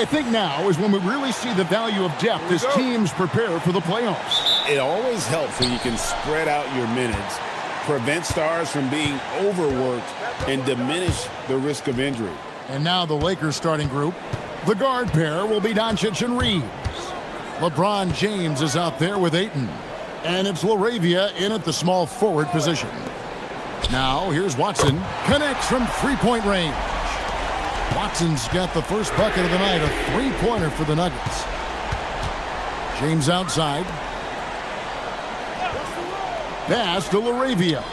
I think now is when we really see the value of depth as teams prepare for the playoffs. It always helps when you can spread out your minutes, prevent stars from being overworked, and diminish the risk of injury. And now the Lakers starting group. The guard pair will be Doncic and Reeves. LeBron James is out there with Ayton. And it's LaRavia in at the small forward position. Now here's Watson. Connects from three-point range. Watson's got the first bucket of the night, a three-pointer for the Nuggets. James outside. Pass to LaRavia.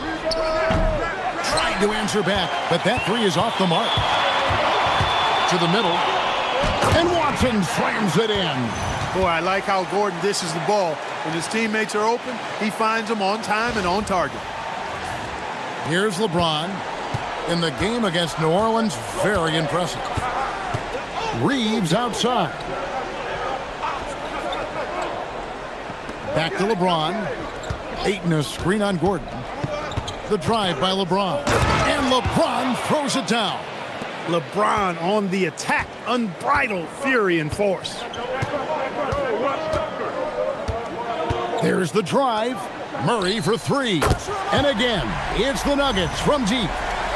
Trying to answer back, but that three is off the mark. To the middle. And Watson slams it in. Boy, I like how Gordon dishes the ball. When his teammates are open, he finds them on time and on target. Here's LeBron. In the game against New Orleans, very impressive. Reeves outside. Back to LeBron. Ayton a screen on Gordon. The drive by LeBron. And LeBron throws it down. LeBron on the attack. Unbridled fury and force. There's the drive. Murray for three. And again, it's the Nuggets from deep.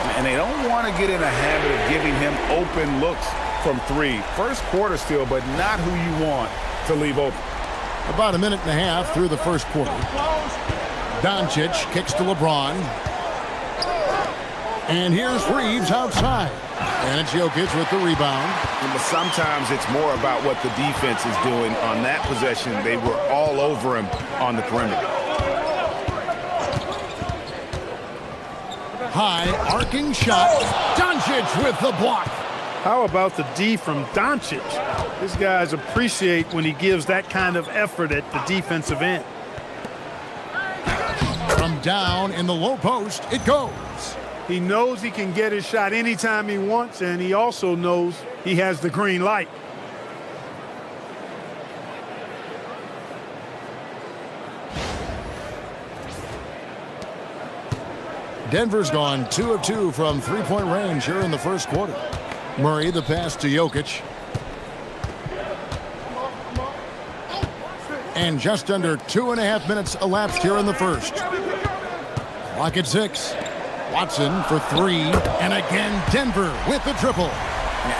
And they don't want to get in a habit of giving him open looks from three. First quarter still, but not who you want to leave open. About a minute and a half through the first quarter. Doncic kicks to LeBron. And here's Reeves outside. And it's Jokic with the rebound. But sometimes it's more about what the defense is doing on that possession. They were all over him on the perimeter. High arcing shot. Doncic with the block. How about the D from Doncic? These guys appreciate when he gives that kind of effort at the defensive end. From down in the low post, it goes. He knows he can get his shot anytime he wants, and he also knows he has the green light. Denver's gone 2 of 2 from three-point range here in the first quarter. Murray the pass to Jokic. And just under 2.5 minutes elapsed here in the first. Clock at 6. Watson for three. And again, Denver with the triple.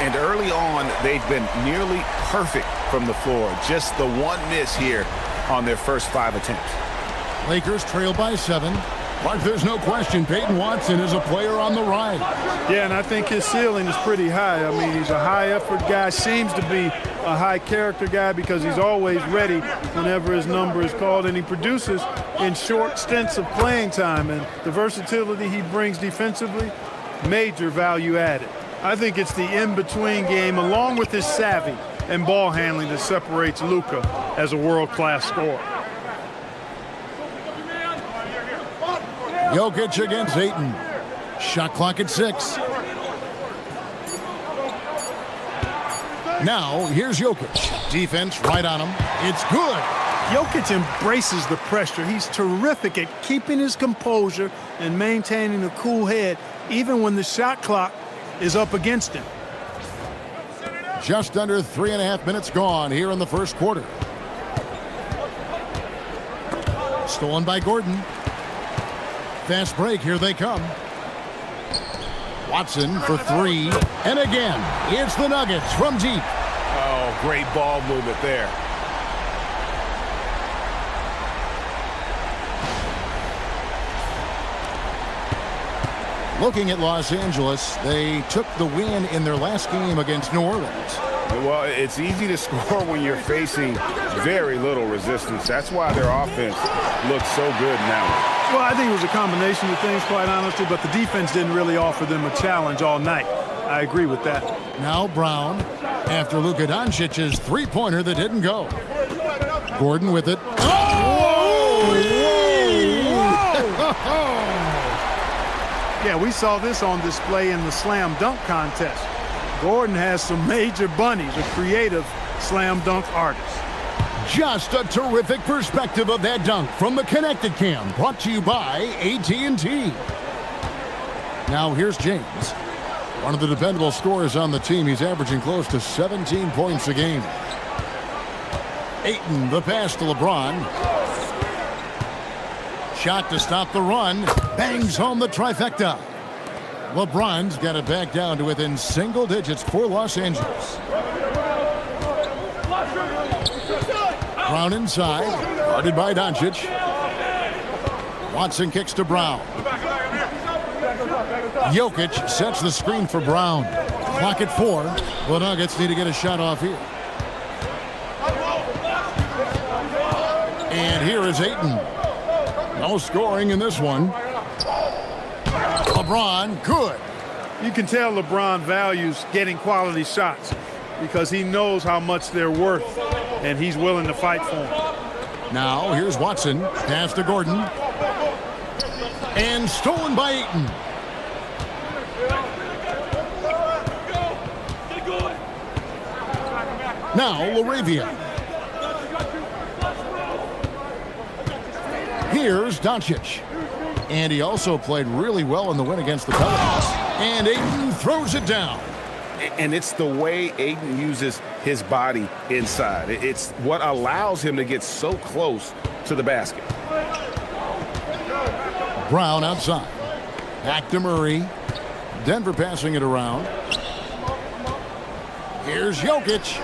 And early on, they've been nearly perfect from the floor. Just the one miss here on their first 5 attempts. Lakers trail by 7. But there's no question Peyton Watson is a player on the rise. Yeah, and I think his ceiling is pretty high. I mean, he's a high-effort guy, seems to be a high-character guy because he's always ready whenever his number is called, and he produces in short stints of playing time. And the versatility he brings defensively, major value added. I think it's the in-between game, along with his savvy and ball handling, that separates Luka as a world-class scorer. Jokic against Ayton. Shot clock at 6. Now, here's Jokic. Defense right on him. It's good. Jokic embraces the pressure. He's terrific at keeping his composure and maintaining a cool head, even when the shot clock is up against him. Just under 3.5 minutes gone here in the first quarter. Stolen by Gordon. Fast break, here they come. Watson for three. And again, it's the Nuggets from deep. Oh, great ball movement there. Looking at Los Angeles, they took the win in their last game against New Orleans. Well, it's easy to score when you're facing very little resistance. That's why their offense looks so good now. Well, I think it was a combination of things, quite honestly, but the defense didn't really offer them a challenge all night. I agree with that. Now Brown, after Luka Doncic's three-pointer that didn't go. Gordon with it. Oh! Yeah, we saw this on display in the slam dunk contest. Gordon has some major bunnies, a creative slam dunk artist. Just a terrific perspective of that dunk from the Connected Cam, brought to you by AT&T. Now here's James. One of the dependable scorers on the team. He's averaging close to 17 points a game. Ayton, the pass to LeBron. Shot to stop the run. Bangs home the trifecta. LeBron's got it back down to within single digits for Los Angeles. Brown inside. Guarded by Doncic. Watson kicks to Brown. Jokic sets the screen for Brown. Clock at 4. The Nuggets need to get a shot off here. And here is Ayton. No scoring in this one. LeBron, good. You can tell LeBron values getting quality shots because he knows how much they're worth, and he's willing to fight for them. Now, here's Watson. Pass to Gordon. And stolen by Ayton. Now, LaRavia. Here's Doncic. And he also played really well in the win against the Pelicans. And Ayton throws it down. And it's the way Ayton uses his body inside. It's what allows him to get so close to the basket. Brown outside. Back to Murray. Denver passing it around. Here's Jokic.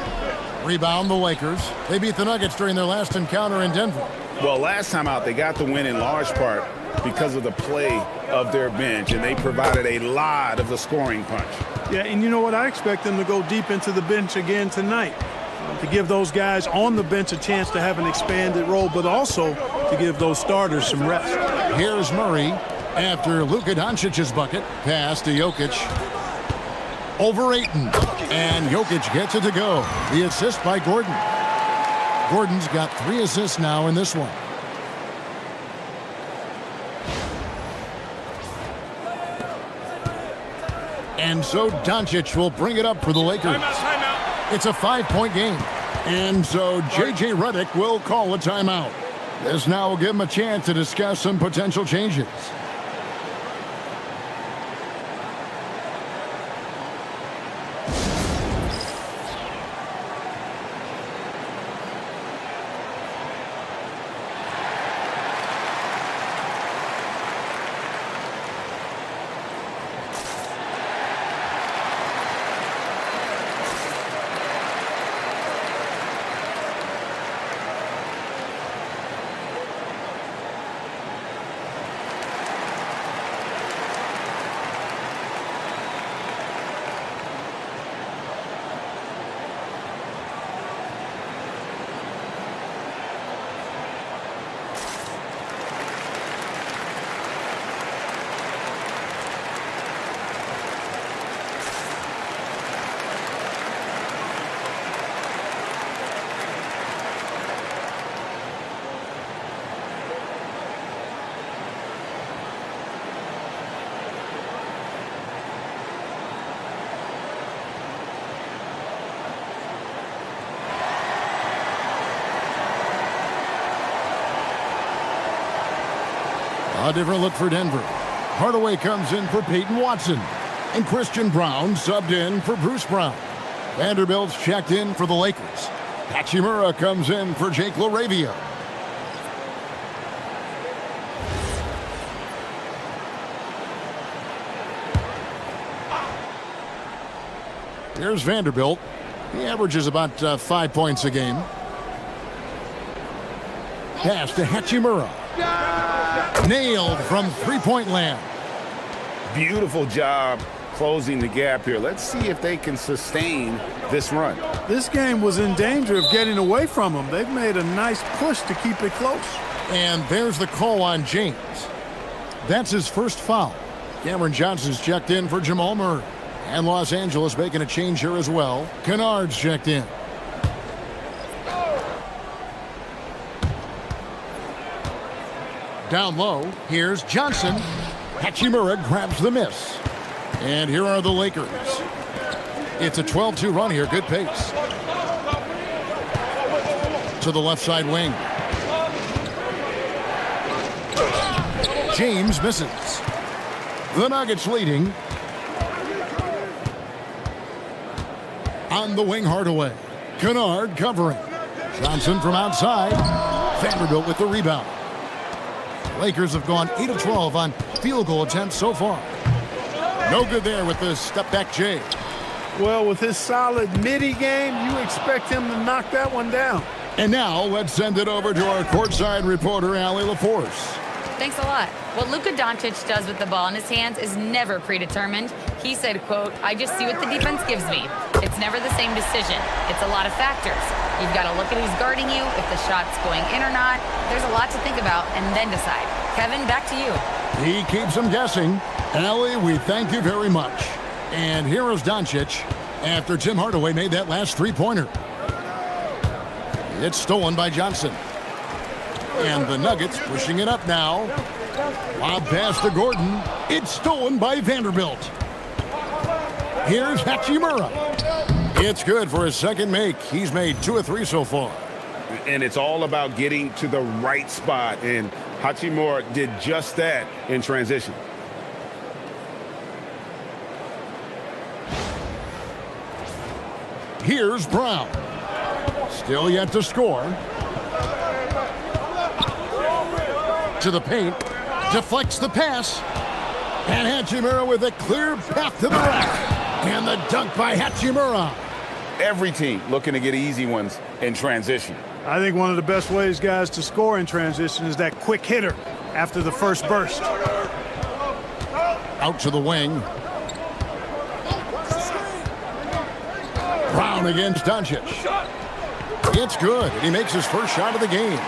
Rebound the Lakers. They beat the Nuggets during their last encounter in Denver. Well, last time out, they got the win in large part because of the play of their bench, and they provided a lot of the scoring punch. Yeah, and you know what? I expect them to go deep into the bench again tonight to give those guys on the bench a chance to have an expanded role, but also to give those starters some rest. Here's Murray after Luka Doncic's bucket. Pass to Jokic. Over Ayton. And Jokic gets it to go. The assist by Gordon. Gordon's got 3 assists now in this one. And so Doncic will bring it up for the Lakers. It's a 5-point game. And so J.J. Redick will call a timeout. This now will give him a chance to discuss some potential changes. A different look for Denver. Hardaway comes in for Peyton Watson. And Christian Brown subbed in for Bruce Brown. Vanderbilt's checked in for the Lakers. Hachimura comes in for Jake LaRavia. Here's Vanderbilt. He averages about 5 points a game. Pass to Hachimura. Nailed from three-point land. Beautiful job closing the gap here. Let's see if they can sustain this run. This game was in danger of getting away from them. They've made a nice push to keep it close. And there's the call on James. That's his first foul. Cameron Johnson's checked in for Jamal Murray. And Los Angeles making a change here as well. Kennard's checked in. Down low, here's Johnson. Hachimura grabs the miss. And here are the Lakers. It's a 12-2 run here, good pace. To the left side wing. James misses. The Nuggets leading. On the wing, Hardaway. Kennard covering. Johnson from outside. Vanderbilt with the rebound. Lakers have gone 8 of 12 on field goal attempts so far. No good there with the step-back J. Well, with his solid midi game, you expect him to knock that one down. And now let's send it over to our courtside reporter, Allie LaForce. Thanks a lot. What Luka Doncic does with the ball in his hands is never predetermined. He said, quote, "I just see what the defense gives me. It's never the same decision. It's a lot of factors. You've got to look at who's guarding you, if the shot's going in or not. There's a lot to think about and then decide." Kevin, back to you. He keeps him guessing. Allie, we thank you very much. And here is Doncic after Tim Hardaway made that last three-pointer. It's stolen by Johnson. And the Nuggets pushing it up now. Lob pass to Gordon. It's stolen by Vanderbilt. Here's Hachimura. It's good for his second make. He's made 2 of 3 so far. And it's all about getting to the right spot. And Hachimura did just that in transition. Here's Brown. Still yet to score. To the paint. Deflects the pass. And Hachimura with a clear path to the rack. And the dunk by Hachimura. Every team looking to get easy ones in transition. I think one of the best ways, guys, to score in transition is that quick hitter after the first burst. Out to the wing. Brown against Doncic. It's good. He makes his first shot of the game.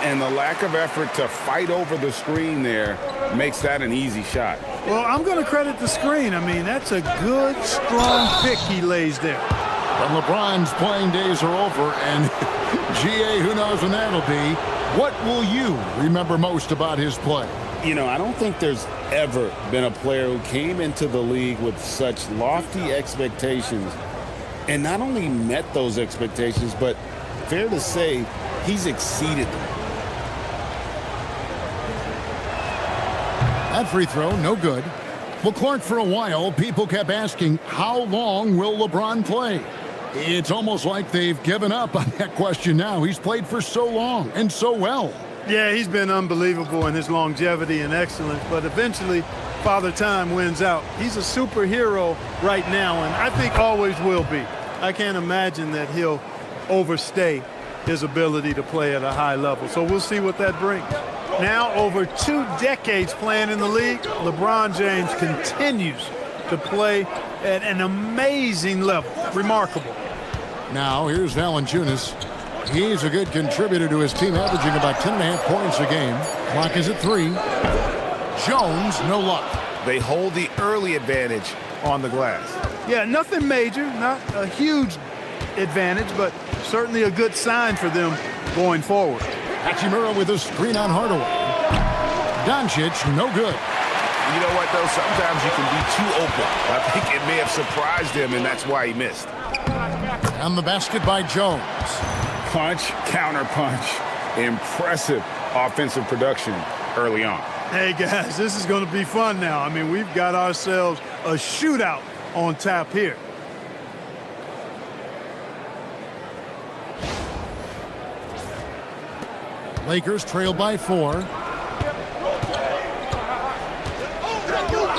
And the lack of effort to fight over the screen there makes that an easy shot. Well, I'm going to credit the screen. I mean, that's a good, strong pick he lays there. But LeBron's playing days are over, and GA, who knows when that'll be. What will you remember most about his play? You know, I don't think there's ever been a player who came into the league with such lofty expectations and not only met those expectations, but fair to say, he's exceeded them. That free throw, no good. Well, Clark, for a while, people kept asking, how long will LeBron play? It's almost like they've given up on that question now. He's played for so long and so well. Yeah, he's been unbelievable in his longevity and excellence, but eventually Father Time wins out. He's a superhero right now, and I think always will be. I can't imagine that he'll overstay his ability to play at a high level. So we'll see what that brings. Now, over 2 decades playing in the league, LeBron James continues to play at an amazing level. Remarkable. Now, here's Valanciunas. He's a good contributor to his team, averaging about 10.5 points a game. Clock is at 3. Jones, no luck. They hold the early advantage on the glass. Yeah, nothing major, not a huge advantage, but certainly a good sign for them going forward. Hachimura with a screen on Hardaway. Doncic, no good. You know what, though? Sometimes you can be too open. I think it may have surprised him, and that's why he missed. And the basket by Jones. Punch, counter punch. Impressive offensive production early on. Hey, guys, this is going to be fun now. I mean, we've got ourselves a shootout on tap here. Lakers trail by 4.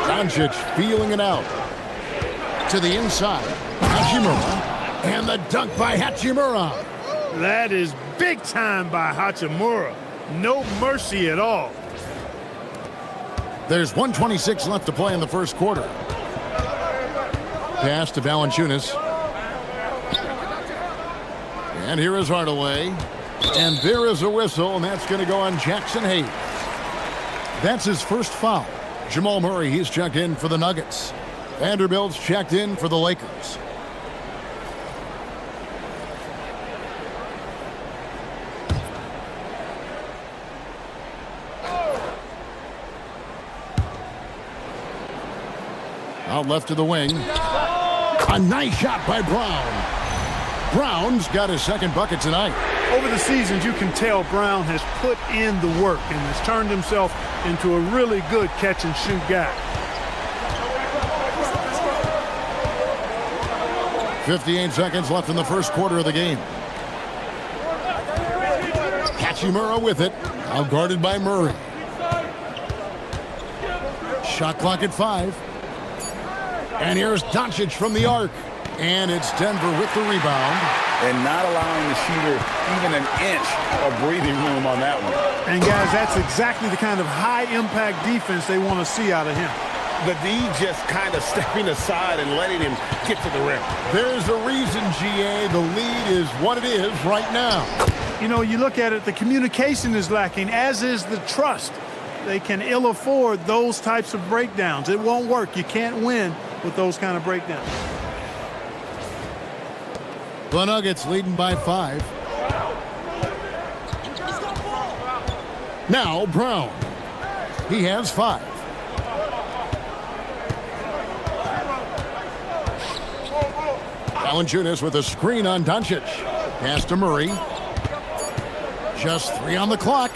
Doncic feeling it out. To the inside. Hachimura. And the dunk by Hachimura. That is big time by Hachimura. No mercy at all. There's 1:26 left to play in the first quarter. Pass to Valanciunas. And here is Hardaway. And there is a whistle, and that's going to go on Jackson Hayes. That's his first foul. Jamal Murray, he's checked in for the Nuggets. Vanderbilt's checked in for the Lakers. Out left to the wing. A nice shot by Brown. Brown's got his second bucket tonight. Over the seasons, you can tell Brown has put in the work and has turned himself into a really good catch-and-shoot guy. 58 seconds left in the first quarter of the game. Hachimura with it. Now guarded by Murray. Shot clock at 5. And here's Doncic from the arc. And it's Denver with the rebound. And not allowing the shooter even an inch of breathing room on that one. And, guys, that's exactly the kind of high-impact defense they want to see out of him. The D just kind of stepping aside and letting him get to the rim. There's a reason, GA, the lead is what it is right now. You know, you look at it, the communication is lacking, as is the trust. They can ill afford those types of breakdowns. It won't work. You can't win with those kind of breakdowns. The Nuggets leading by 5. Now Brown. He has 5. Valanciunas with a screen on Doncic. Pass to Murray. Just 3 on the clock.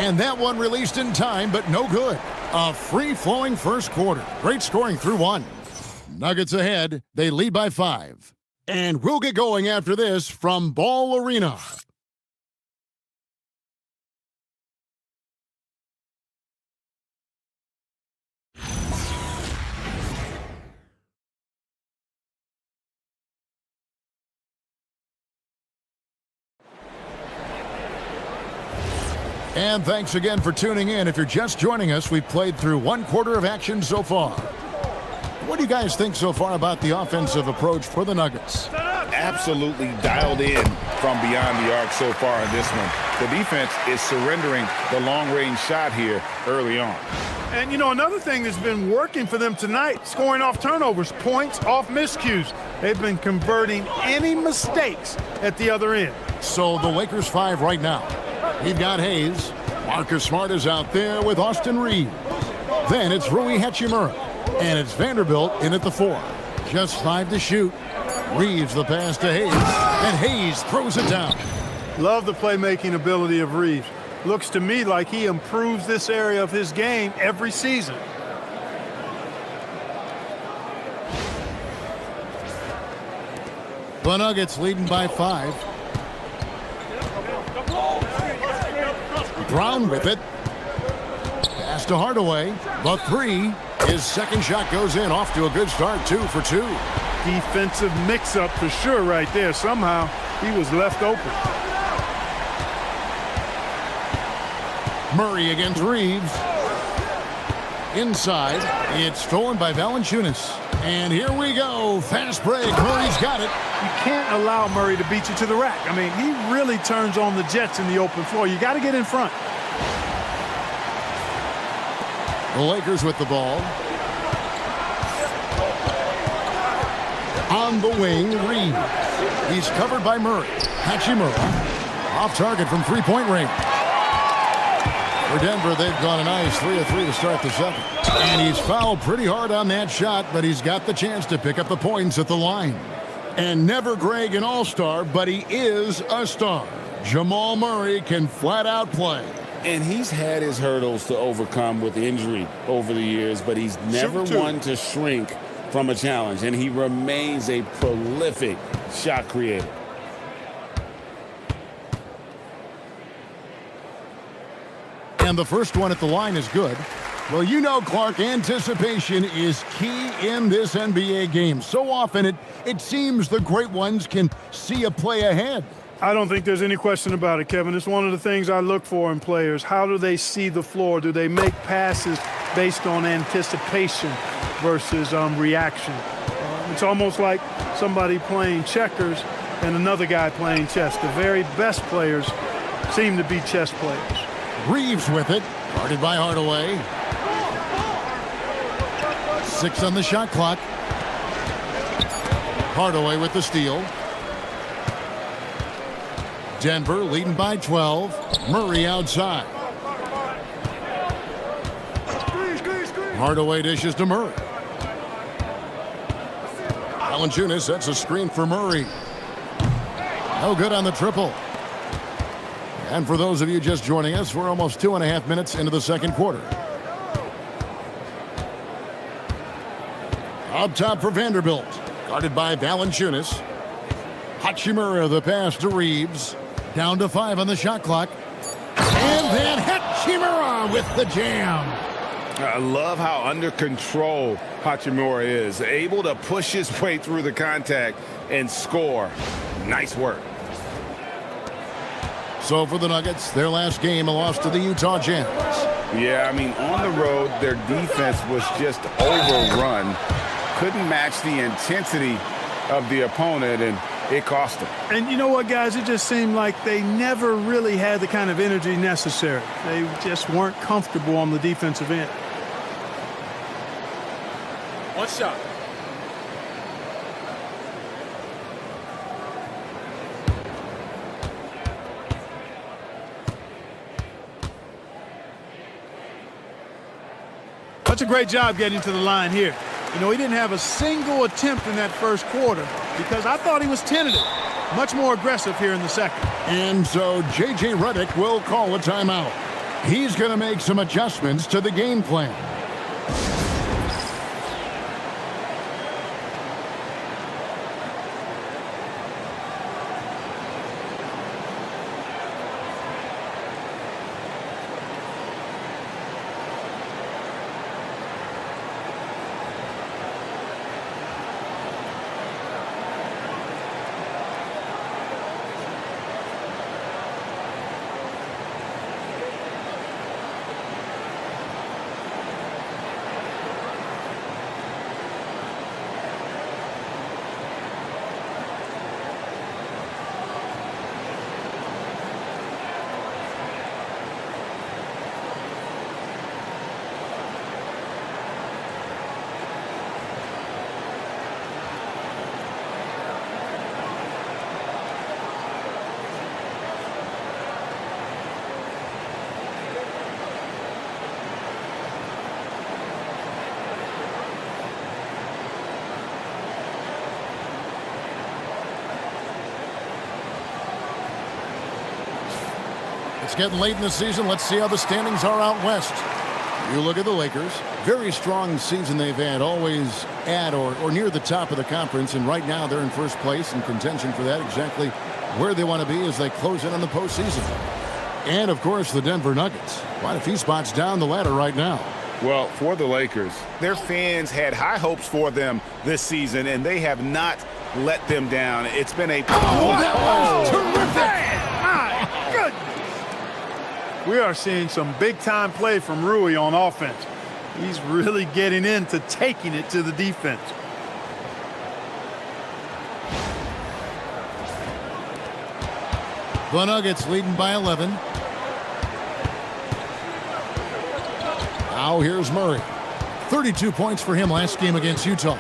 And that one released in time, but no good. A free-flowing first quarter. Great scoring through 1. Nuggets ahead. They lead by 5. And we'll get going after this from Ball Arena. And thanks again for tuning in. If you're just joining us, we've played through 1 quarter of action so far. What do you guys think so far about the offensive approach for the Nuggets? Absolutely dialed in from beyond the arc so far in this one. The defense is surrendering the long-range shot here early on. And, you know, another thing that's been working for them tonight, scoring off turnovers, points off miscues. They've been converting any mistakes at the other end. So the Lakers 5 right now. We've got Hayes. Marcus Smart is out there with Austin Reeves. Then it's Rui Hachimura. And it's Vanderbilt in at the 4. Just 5 to shoot. Reeves the pass to Hayes. And Hayes throws it down. Love the playmaking ability of Reeves. Looks to me like he improves this area of his game every season. The Nuggets leading by 5. Brown with it. Pass to Hardaway. The 3. His second shot goes in. Off to a good start. 2 for 2. Defensive mix-up for sure right there. Somehow he was left open. Murray against Reeves. Inside. It's stolen by Valanciunas. And here we go. Fast break. Murray's got it. You can't allow Murray to beat you to the rack. I mean, he really turns on the Jets in the open floor. You got to get in front. The Lakers with the ball. On the wing, Reeves. He's covered by Murray. Hachimura. Off target from three-point range. For Denver, they've gone a nice 3 of 3 to start the second. And he's fouled pretty hard on that shot, but he's got the chance to pick up the points at the line. And never Greg an all-star, but he is a star. Jamal Murray can flat out play. And he's had his hurdles to overcome with injury over the years, but he's never one to shrink from a challenge. And he remains a prolific shot creator. And the first one at the line is good. Well, you know, Clark, anticipation is key in this NBA game. So often it seems the great ones can see a play ahead. I don't think there's any question about it, Kevin. It's one of the things I look for in players. How do they see the floor? Do they make passes based on anticipation versus reaction? It's almost like somebody playing checkers and another guy playing chess. The very best players seem to be chess players. Reeves with it, guarded by Hardaway. 6 on the shot clock. Hardaway with the steal. Denver leading by 12. Murray outside. Hardaway dishes to Murray. Valanciunas sets a screen for Murray. No good on the triple. And for those of you just joining us, we're almost 2.5 minutes into the second quarter. Up top for Vanderbilt. Guarded by Valanciunas. Hachimura, the pass to Reeves. Down to 5 on the shot clock. And then Hachimura with the jam. I love how under control Hachimura is. Able to push his way through the contact and score. Nice work. So for the Nuggets, their last game, a loss to the Utah Jazz. Yeah, I mean, on the road, their defense was just overrun. Couldn't match the intensity of the opponent, and it cost them. And you know what, guys? It just seemed like they never really had the kind of energy necessary. They just weren't comfortable on the defensive end. One shot. That's a great job getting to the line here. You know, he didn't have a single attempt in that first quarter because I thought he was tentative. Much more aggressive here in the second. And so J.J. Redick will call a timeout. He's going to make some adjustments to the game plan. It's getting late in the season. Let's see how the standings are out west. You look at the Lakers. Very strong season they've had, always at or near the top of the conference. And right now they're in first place in contention for that, exactly where they want to be as they close in on the postseason. And, of course, the Denver Nuggets. Quite a few spots down the ladder right now. Well, for the Lakers, their fans had high hopes for them this season, and they have not let them down. It's been a... Oh, that was terrific! My goodness! We are seeing some big-time play from Rui on offense. He's really getting into taking it to the defense. The Nuggets leading by 11. Now here's Murray. 32 points for him last game against Utah.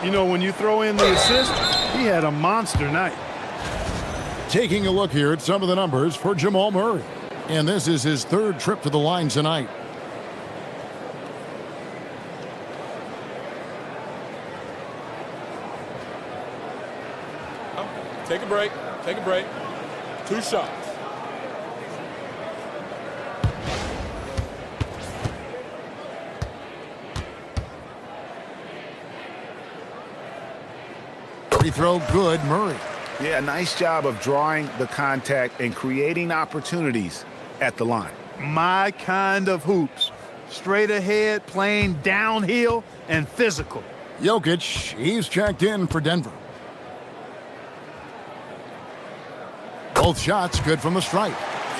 You know, when you throw in the assist, he had a monster night. Taking a look here at some of the numbers for Jamal Murray. And this is his third trip to the line tonight. Take a break. Take a break. 2 shots. Free throw good, Murray. Yeah, nice job of drawing the contact and creating opportunities at the line. My kind of hoops. Straight ahead, playing downhill, and physical. Jokic, he's checked in for Denver. Both shots good from the stripe.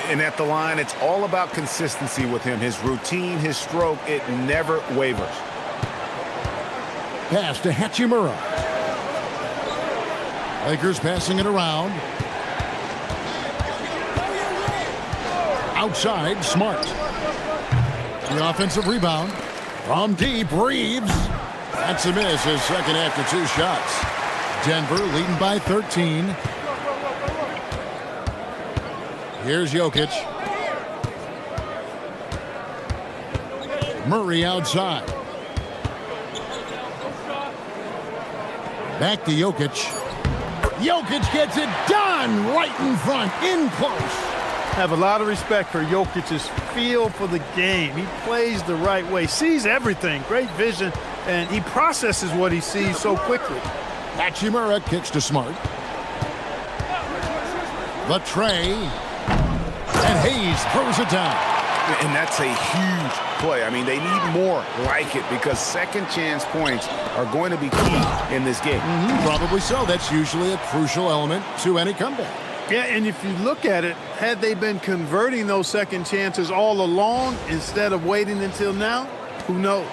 And at the line, it's all about consistency with him. His routine, his stroke, it never wavers. Pass to Hachimura. Lakers passing it around. Outside, Smart. The offensive rebound. From deep, Reeves. That's a miss, his second after 2 shots. Denver leading by 13. Here's Jokic. Murray outside. Back to Jokic. Jokic gets it done right in front, in close. Have a lot of respect for Jokic's feel for the game. He plays the right way, sees everything, great vision, and he processes what he sees so quickly. Hachimura kicks to Smart. The tray. And Hayes throws it down. And that's a huge play. I mean, they need more like it because second chance points are going to be key in this game. Probably so. That's usually a crucial element to any comeback. Yeah, and if you look at it, had they been converting those second chances all along instead of waiting until now, who knows?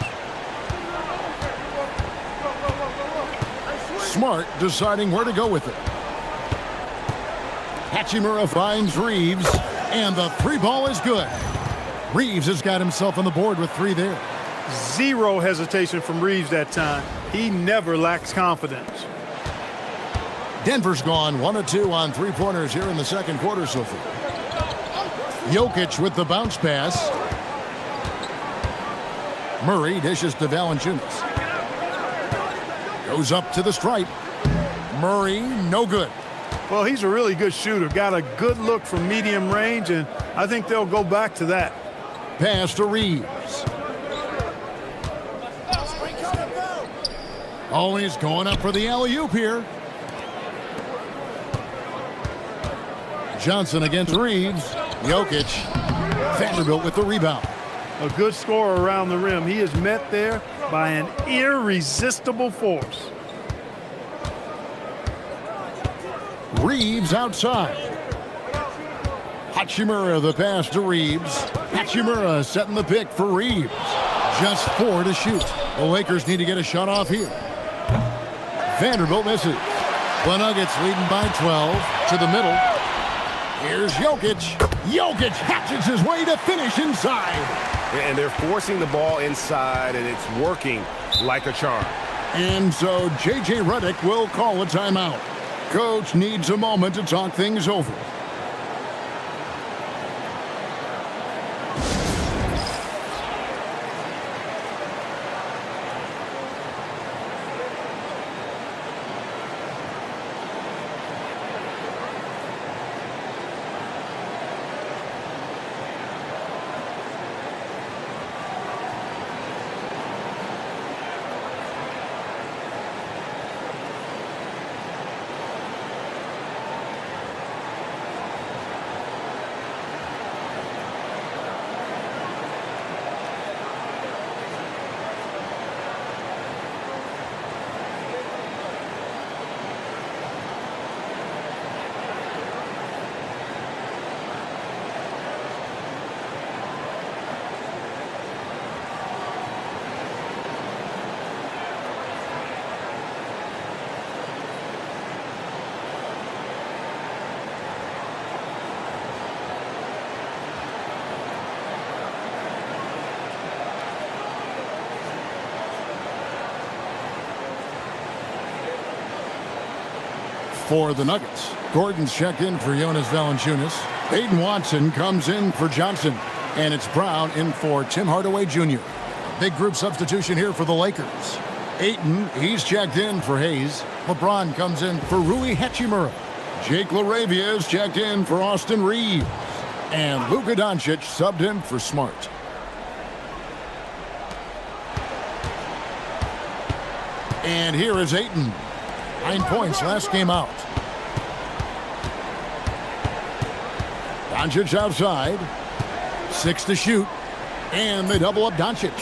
Smart deciding where to go with it. Hachimura finds Reeves, and the three ball is good. Reeves has got himself on the board with 3 there. Zero hesitation from Reeves that time. He never lacks confidence. Denver's gone 1 of 2 on 3-pointers here in the second quarter so far. Jokic with the bounce pass. Murray dishes to Valanciunas. Goes up to the stripe. Murray, no good. Well, he's a really good shooter. Got a good look from medium range, and I think they'll go back to that. Pass to Reeves. Oh, he's going up for the alley-oop here. Johnson against Reeves. Jokic. Vanderbilt with the rebound. A good scorer around the rim. He is met there by an irresistible force. Reeves outside. Hachimura the pass to Reeves. Hachimura setting the pick for Reeves. Just 4 to shoot. The Lakers need to get a shot off here. Vanderbilt misses. The Nuggets leading by 12 to the middle. Here's Jokic. Jokic hatches his way to finish inside. And they're forcing the ball inside, and it's working like a charm. And so J.J. Redick will call a timeout. Coach needs a moment to talk things over. For the Nuggets, Gordon's checked in for Jonas Valanciunas. Aiden Watson comes in for Johnson. And it's Brown in for Tim Hardaway Jr. Big group substitution here for the Lakers. Ayton, he's checked in for Hayes. LeBron comes in for Rui Hachimura. Jake LaRavia is checked in for Austin Reeves. And Luka Doncic subbed in for Smart. And here is Ayton. 9 points last game out. Doncic outside. 6 to shoot. And they double up Doncic.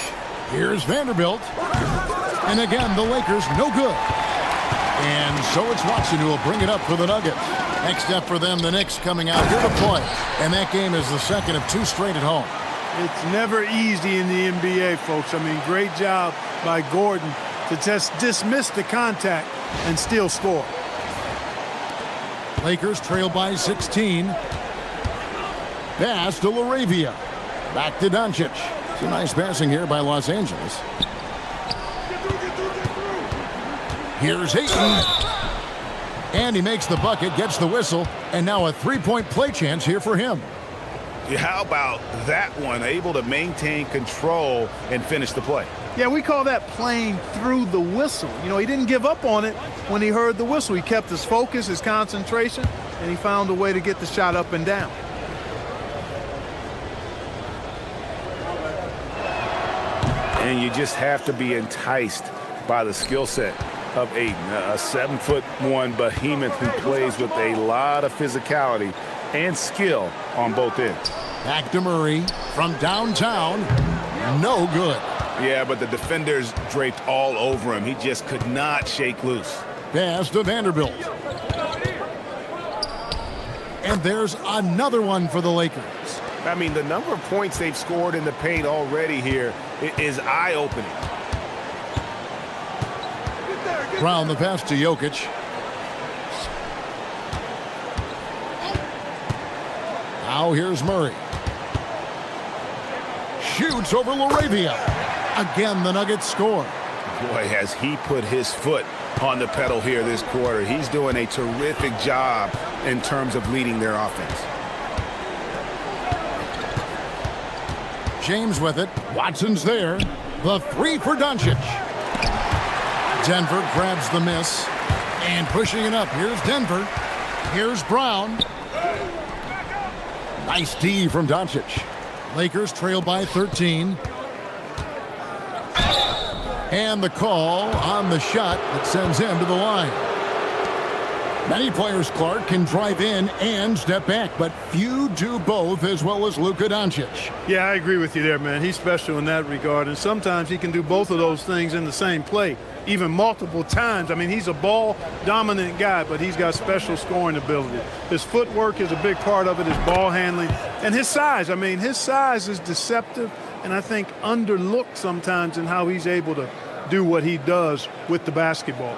Here's Vanderbilt. And again, the Lakers no good. And so it's Watson who will bring it up for the Nuggets. Next up for them, the Knicks coming out here to play. And that game is the second of 2 straight at home. It's never easy in the NBA, folks. I mean, great job by Gordon to just dismiss the contact and still score. Lakers trail by 16. Pass to LaRavia. Back to Doncic. It's a nice passing here by Los Angeles. Here's Ayton. And he makes the bucket, gets the whistle, and now a 3-point play chance here for him. How about that one? Able to maintain control and finish the play. Yeah, we call that playing through the whistle. You know, he didn't give up on it when he heard the whistle. He kept his focus, his concentration, and he found a way to get the shot up and down. And you just have to be enticed by the skill set. of Ayton, a 7'1" behemoth who plays with a lot of physicality and skill on both ends. Back to Murray from downtown. No good. Yeah, but the defenders draped all over him. He just could not shake loose. Pass to Vanderbilt. And there's another one for the Lakers. I mean, the number of points they've scored in the paint already here is eye-opening. Brown the pass to Jokic. Now here's Murray. Shoots over LaRavia. Again, the Nuggets score. Boy, has he put his foot on the pedal here this quarter. He's doing a terrific job in terms of leading their offense. James with it. Watson's there. The three for Doncic. Denver grabs the miss. And pushing it up. Here's Denver. Here's Brown. Nice D from Doncic. Lakers trail by 13. And the call on the shot that sends him to the line. Many players, Clark, can drive in and step back, but few do both as well as Luka Doncic. Yeah, I agree with you there, man. He's special in that regard, and sometimes he can do both of those things in the same play, even multiple times. I mean, he's a ball-dominant guy, but he's got special scoring ability. His footwork is a big part of it, his ball handling, and his size. I mean, his size is deceptive, and I think underlooked sometimes in how he's able to do what he does with the basketball.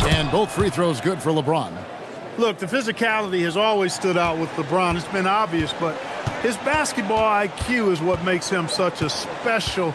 And both free throws good for LeBron. Look, the physicality has always stood out with LeBron. It's been obvious, but his basketball IQ is what makes him such a special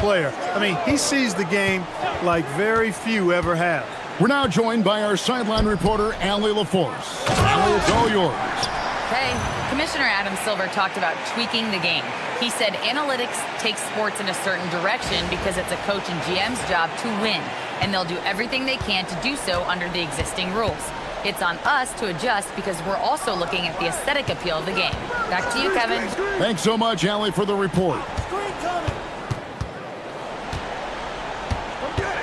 player. I mean, he sees the game like very few ever have. We're now joined by our sideline reporter, Allie LaForce. Allie, it's all yours. Okay, Commissioner Adam Silver talked about tweaking the game. He said analytics takes sports in a certain direction because it's a coach and GM's job to win, and they'll do everything they can to do so under the existing rules. It's on us to adjust because we're also looking at the aesthetic appeal of the game. Back to you, Kevin. Thanks so much, Allie, for the report.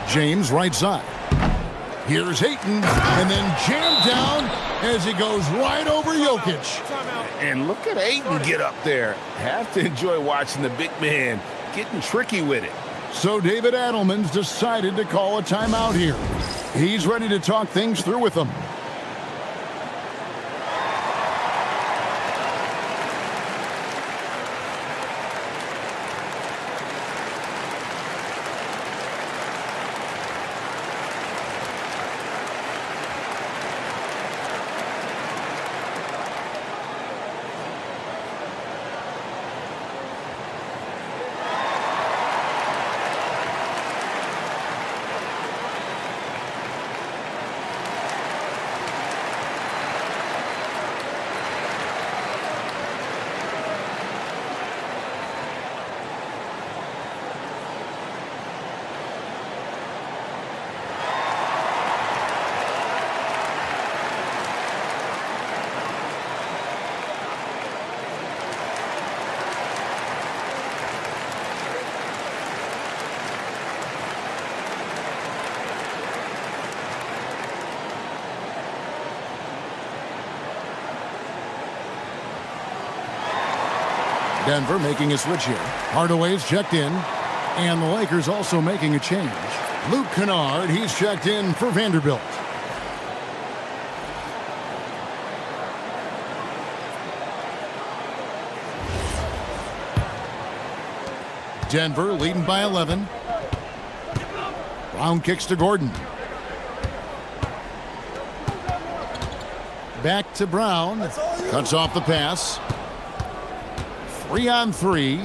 James right side. Here's Ayton, and then jammed down as he goes right over Jokic. And look at Ayton get up there. Have to enjoy watching the big man getting tricky with it. So David Adelman's decided to call a timeout here. He's ready to talk things through with them. Denver making a switch here. Hardaway's checked in. And the Lakers also making a change. Luke Kennard, he's checked in for Vanderbilt. Denver leading by 11. Brown kicks to Gordon. Back to Brown. Cuts off the pass. 3-on-3.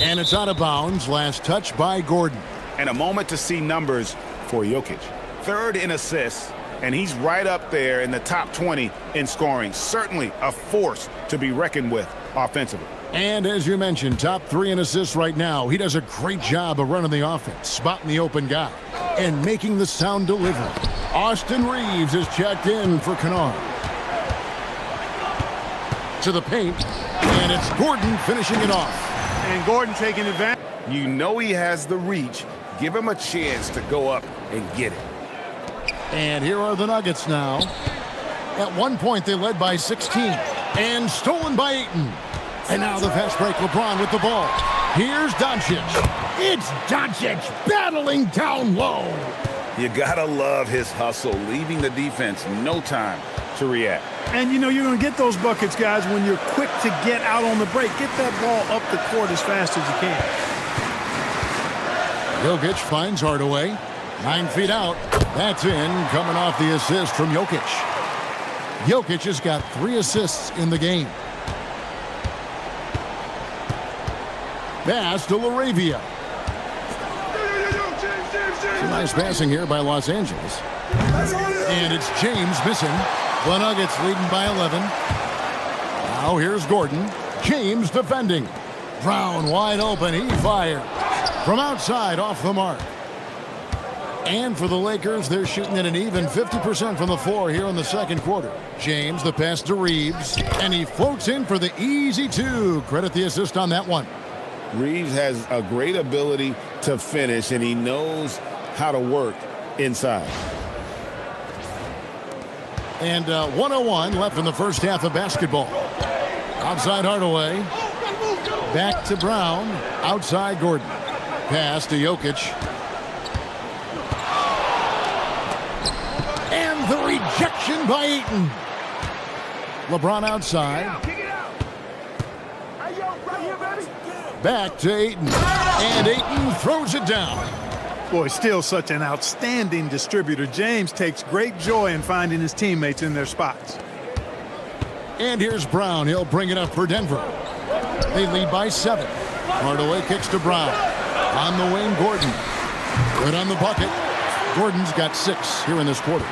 And it's out of bounds. Last touch by Gordon. And a moment to see numbers for Jokic. Third in assists, and he's right up there in the top 20 in scoring. Certainly a force to be reckoned with offensively. And as you mentioned, top 3 in assists right now. He does a great job of running the offense, spotting the open guy, and making the sound delivery. Austin Reeves is checked in for Kennard. To the paint, and it's Gordon finishing it off. And Gordon taking advantage. You know he has the reach. Give him a chance to go up and get it. And here are the Nuggets now. At one point, they led by 16. And stolen by Ayton. And now the fast break, LeBron with the ball. Here's Doncic. It's Doncic battling down low. You gotta love his hustle, leaving the defense no time to react. And you know you're going to get those buckets, guys, when you're quick to get out on the break. Get that ball up the court as fast as you can. Jokic finds Hardaway. 9 feet out. That's in, coming off the assist from Jokic. Jokic has got 3 assists in the game. Pass to LaRavia. Some nice passing here by Los Angeles. And it's James missing. The Nuggets leading by 11. Now here's Gordon. James defending. Brown wide open. He fires. From outside, off the mark. And for the Lakers, they're shooting at an even 50% from the floor here in the second quarter. James, the pass to Reeves. And he floats in for the easy 2. Credit the assist on that one. Reeves has a great ability to finish, and he knows how to work inside. And 1:01 left in the first half of basketball. Outside Hardaway. Back to Brown. Outside Gordon. Pass to Jokic. And the rejection by Ayton. LeBron outside. Back to Ayton. And Ayton throws it down. Boy, still such an outstanding distributor. James takes great joy in finding his teammates in their spots. And here's Brown. He'll bring it up for Denver. They lead by 7. Hardaway kicks to Brown. On the wing, Gordon. Good on the bucket. Gordon's got 6 here in this quarter.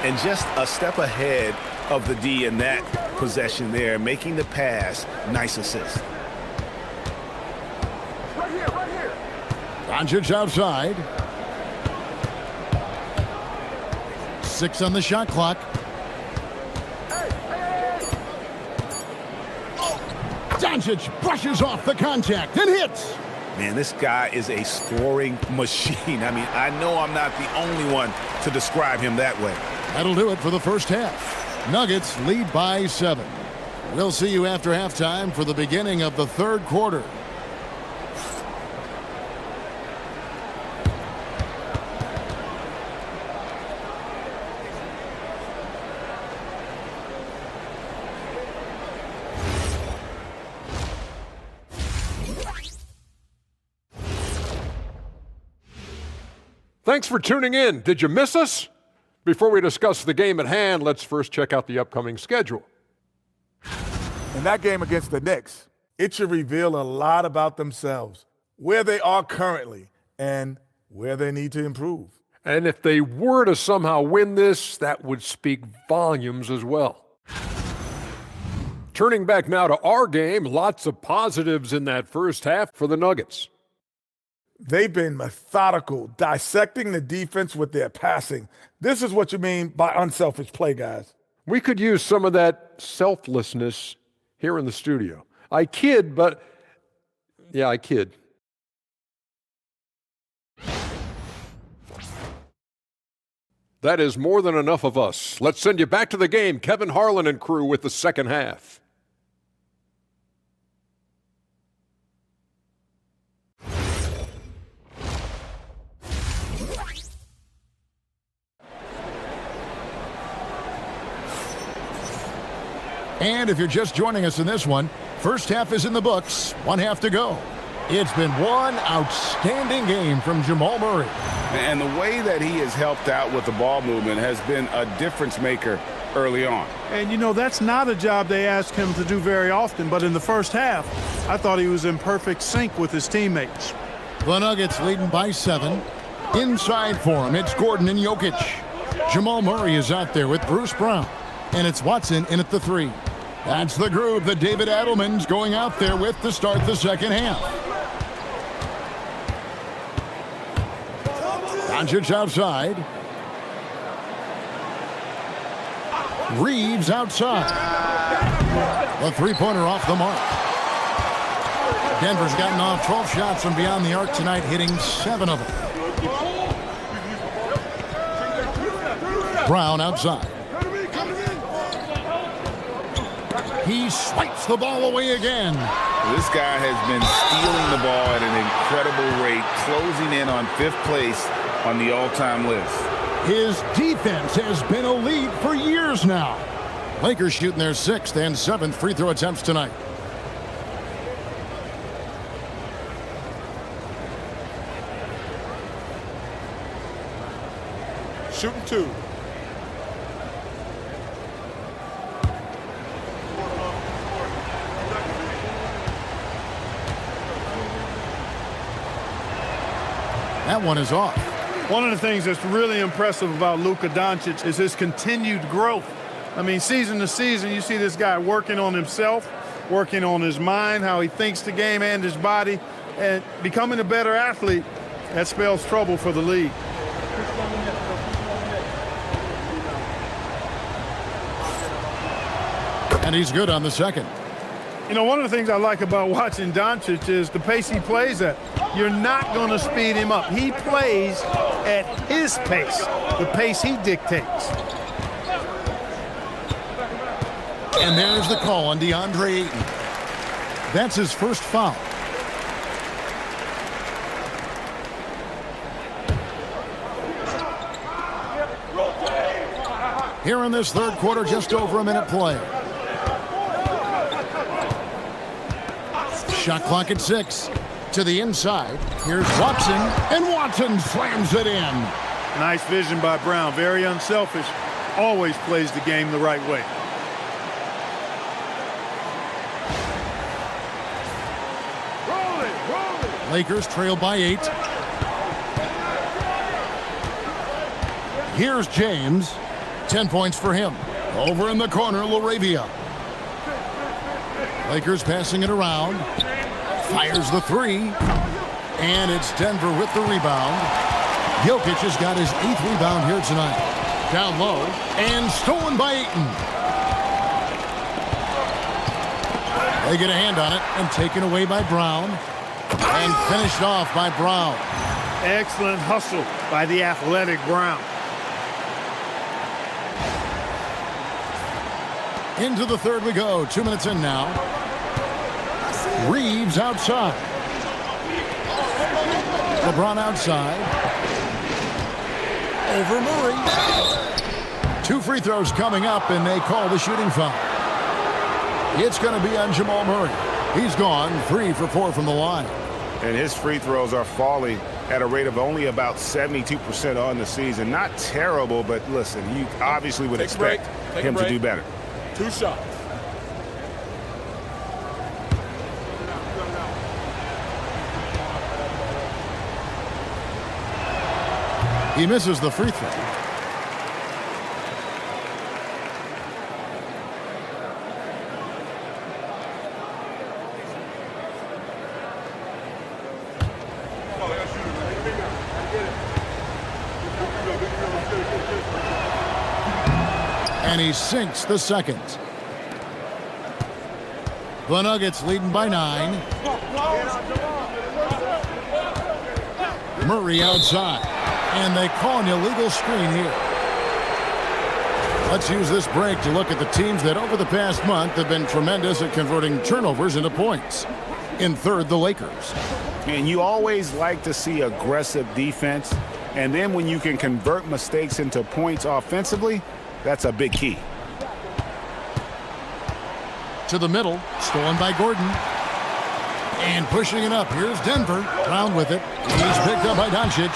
And just a step ahead of the D in that possession there, making the pass. Nice assist. Doncic outside. 6 on the shot clock. Doncic brushes off the contact and hits. Man, this guy is a scoring machine. I mean, I know I'm not the only one to describe him that way. That'll do it for the first half. Nuggets lead by 7. We'll see you after halftime for the beginning of the third quarter. Thanks for tuning in. Did you miss us? Before we discuss the game at hand, let's first check out the upcoming schedule. In that game against the Knicks, it should reveal a lot about themselves, where they are currently, and where they need to improve. And if they were to somehow win this, that would speak volumes as well. Turning back now to our game, lots of positives in that first half for the Nuggets. They've been methodical, dissecting the defense with their passing. This is what you mean by unselfish play, guys. We could use some of that selflessness here in the studio. I kid, but yeah, I kid. That is more than enough of us. Let's send you back to the game. Kevin Harlan and crew with the second half. And if you're just joining us in this one, first half is in the books. 1 half to go. It's been one outstanding game from Jamal Murray. And the way that he has helped out with the ball movement has been a difference maker early on. And, you know, that's not a job they ask him to do very often, but in the first half, I thought he was in perfect sync with his teammates. The Nuggets leading by 7. Inside for him, it's Gordon and Jokic. Jamal Murray is out there with Bruce Brown. And it's Watson in at the 3. That's the group that David Adelman's going out there with to start the second half. Doncic outside. Reeves outside. The three-pointer off the mark. Denver's gotten off 12 shots from beyond the arc tonight, hitting 7 of them. Brown outside. He swipes the ball away again. This guy has been stealing the ball at an incredible rate, closing in on 5th place on the all-time list. His defense has been elite for years now. Lakers shooting their 6th and 7th free throw attempts tonight. Shooting 2. That one is off. One of the things that's really impressive about Luka Doncic is his continued growth. I mean, season to season, you see this guy working on himself, working on his mind, how he thinks the game and his body, and becoming a better athlete. That spells trouble for the league. And he's good on the second. You know, one of the things I like about watching Doncic is the pace he plays at. You're not going to speed him up. He plays at his pace, the pace he dictates. And there's the call on DeAndre Ayton. That's his first foul. Here in this third quarter, just over a minute play. Shot clock at 6. To the inside. Here's Watson, and Watson slams it in. Nice vision by Brown. Very unselfish. Always plays the game the right way. Lakers trail by 8. Here's James. 10 points for him. Over in the corner, LaRavia. Lakers passing it around. Fires the 3. And it's Denver with the rebound. Jokic has got his 8th rebound here tonight. Down low. And stolen by Ayton. They get a hand on it and taken away by Brown. And finished off by Brown. Excellent hustle by the athletic Brown. Into the third we go. 2 minutes in now. Reeves outside. LeBron outside. Over Murray. 2 free throws coming up, and they call the shooting foul. It's going to be on Jamal Murray. He's gone 3 for 4 from the line. And his free throws are falling at a rate of only about 72% on the season. Not terrible, but listen, you obviously would expect him to do better. 2 shots. He misses the free throw. And he sinks the second. The Nuggets leading by 9. Murray outside. And they call an illegal screen here. Let's use this break to look at the teams that over the past month have been tremendous at converting turnovers into points. In third, the Lakers. And you always like to see aggressive defense. And then when you can convert mistakes into points offensively, that's a big key. To the middle, stolen by Gordon. And pushing it up, here's Denver. Brown with it. He's picked up by Doncic.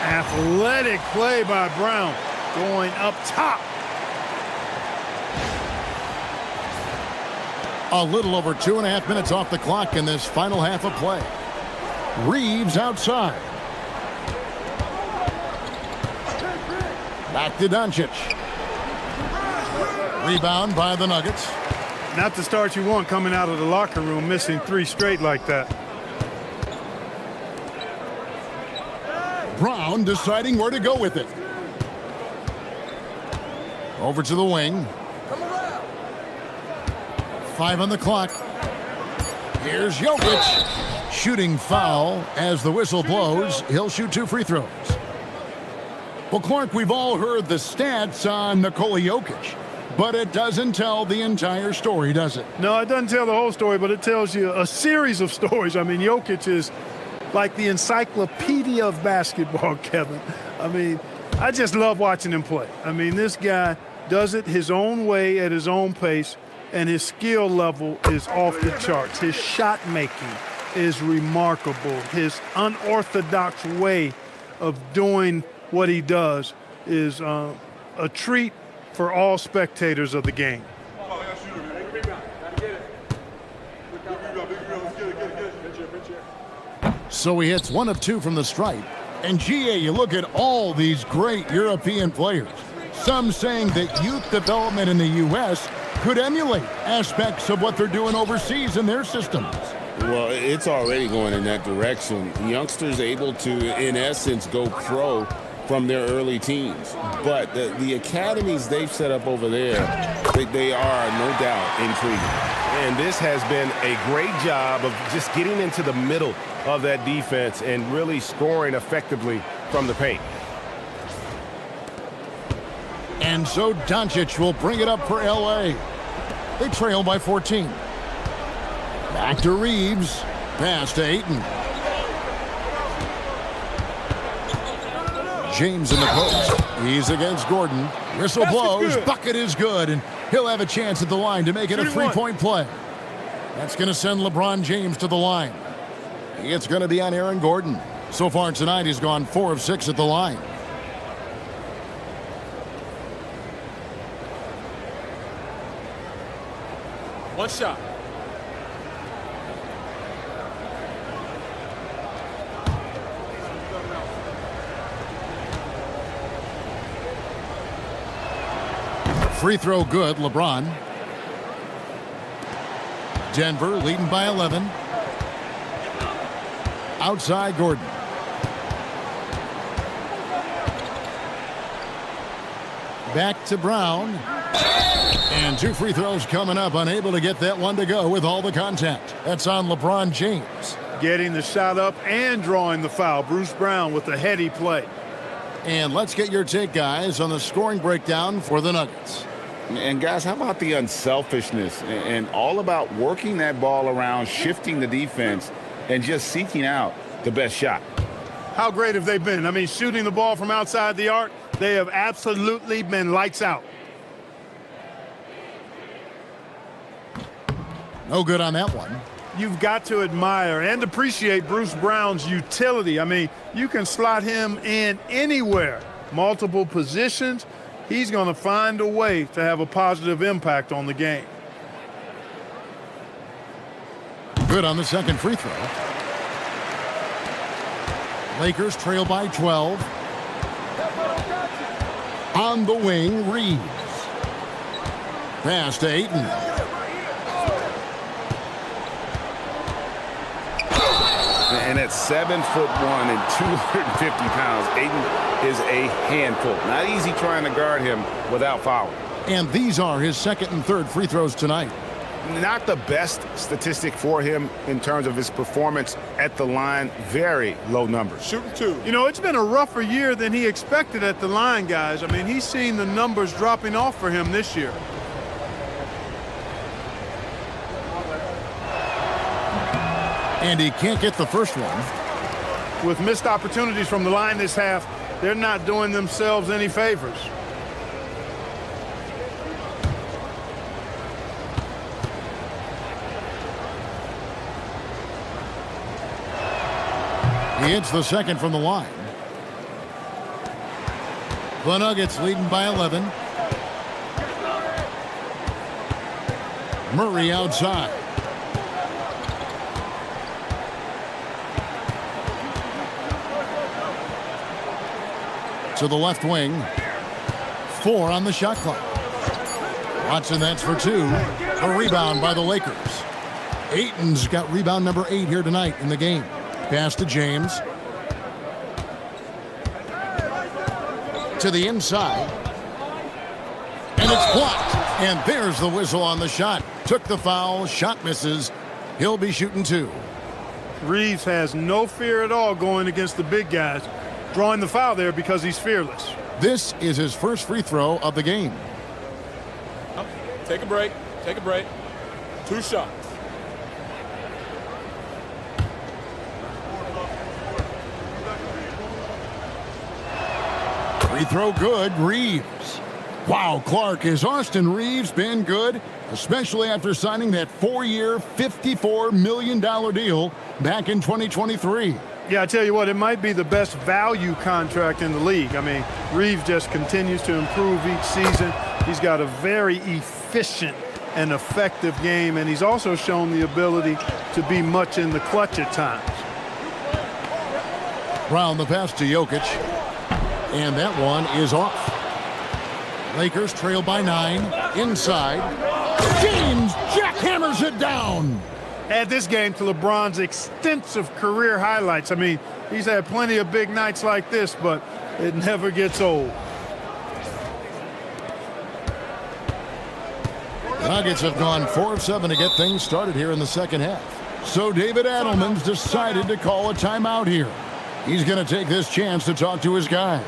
Athletic play by Brown. Going up top. A little over 2.5 minutes off the clock in this final half of play. Reeves outside. Back to Doncic. Rebound by the Nuggets. Not the start you want coming out of the locker room, missing 3 straight like that. Brown deciding where to go with it. Over to the wing. 5 on the clock. Here's Jokic. Shooting foul as the whistle blows. He'll shoot 2 free throws. Well, Clark, we've all heard the stats on Nikola Jokic, but it doesn't tell the entire story, does it? No, it doesn't tell the whole story, but it tells you a series of stories. I mean, Jokic is like the encyclopedia of basketball, Kevin. I mean, I just love watching him play. I mean, this guy does it his own way at his own pace, and his skill level is off the charts. His shot making is remarkable. His unorthodox way of doing what he does is a treat for all spectators of the game. So he hits 1 of 2 from the stripe. And GA, you look at all these great European players. Some saying that youth development in the U.S. could emulate aspects of what they're doing overseas in their systems. Well, it's already going in that direction. Youngsters able to, in essence, go pro from their early teens. But the academies they've set up over there, they are no doubt intriguing. And this has been a great job of just getting into the middle of that defense and really scoring effectively from the paint. And so Doncic will bring it up for L.A. They trail by 14. Back to Reeves. Pass to Ayton. James in the post. He's against Gordon. Whistle blows. Bucket is good, and he'll have a chance at the line to make it a 3-point play. That's going to send LeBron James to the line. It's going to be on Aaron Gordon. So far tonight, he's gone 4 of 6 at the line. One shot. Free throw good, LeBron. Denver leading by 11. Outside Gordon. Back to Brown. And 2 free throws coming up. Unable to get that one to go with all the contact. That's on LeBron James. Getting the shot up and drawing the foul. Bruce Brown with a heady play. And let's get your take, guys, on the scoring breakdown for the Nuggets. And guys, how about the unselfishness and all about working that ball around, shifting the defense, and just seeking out the best shot? How great have they been? I mean, shooting the ball from outside the arc, they have absolutely been lights out. No good on that one. You've got to admire and appreciate Bruce Brown's utility. I mean, you can slot him in anywhere, multiple positions. He's going to find a way to have a positive impact on the game. Good on the second free throw. Lakers trail by 12. On the wing, Reeves. Pass to Ayton. And at 7'1" and 250 pounds, Ayton is a handful. Not easy trying to guard him without fouling. And these are his second and third free throws tonight. Not the best statistic for him in terms of his performance at the line. Very low numbers. Shooting 2. You know, it's been a rougher year than he expected at the line, guys. I mean, he's seen the numbers dropping off for him this year. And he can't get the first one. With missed opportunities from the line this half, they're not doing themselves any favors. He hits the second from the line. The Nuggets leading by 11. Murray outside. To the left wing. 4 on the shot clock. Watson, that's for 2. A rebound by the Lakers. Ayton's got rebound number 8 here tonight in the game. Pass to James. To the inside. And it's blocked. And there's the whistle on the shot. Took the foul, shot misses. He'll be shooting 2. Reeves has no fear at all going against the big guys, drawing the foul there because he's fearless. This is his first free throw of the game. Take a break. Take a break. 2 shots. Free throw good, Reeves. Wow, Clark, has Austin Reeves been good? Especially after signing that 4-year, $54 million deal back in 2023. Yeah, I tell you what, it might be the best value contract in the league. I mean, Reeves just continues to improve each season. He's got a very efficient and effective game, and he's also shown the ability to be much in the clutch at times. Brown the pass to Jokic, and that one is off. Lakers trail by 9, inside. James jackhammers it down. Add this game to LeBron's extensive career highlights. I mean, he's had plenty of big nights like this, but it never gets old. The Nuggets have gone 4 of 7 to get things started here in the second half. So David Adelman's decided to call a timeout here. He's going to take this chance to talk to his guys.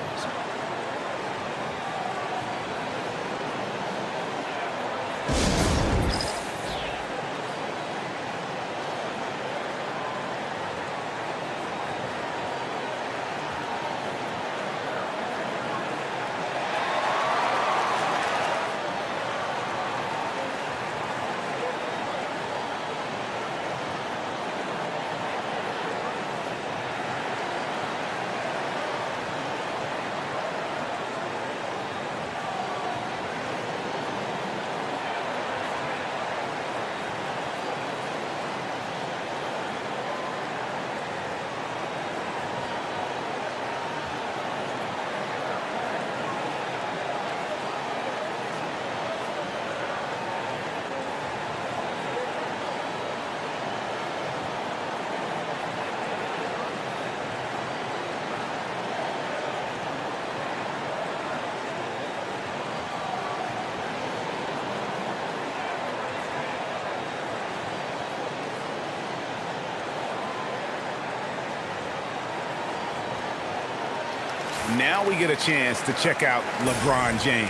Now we get a chance to check out LeBron James.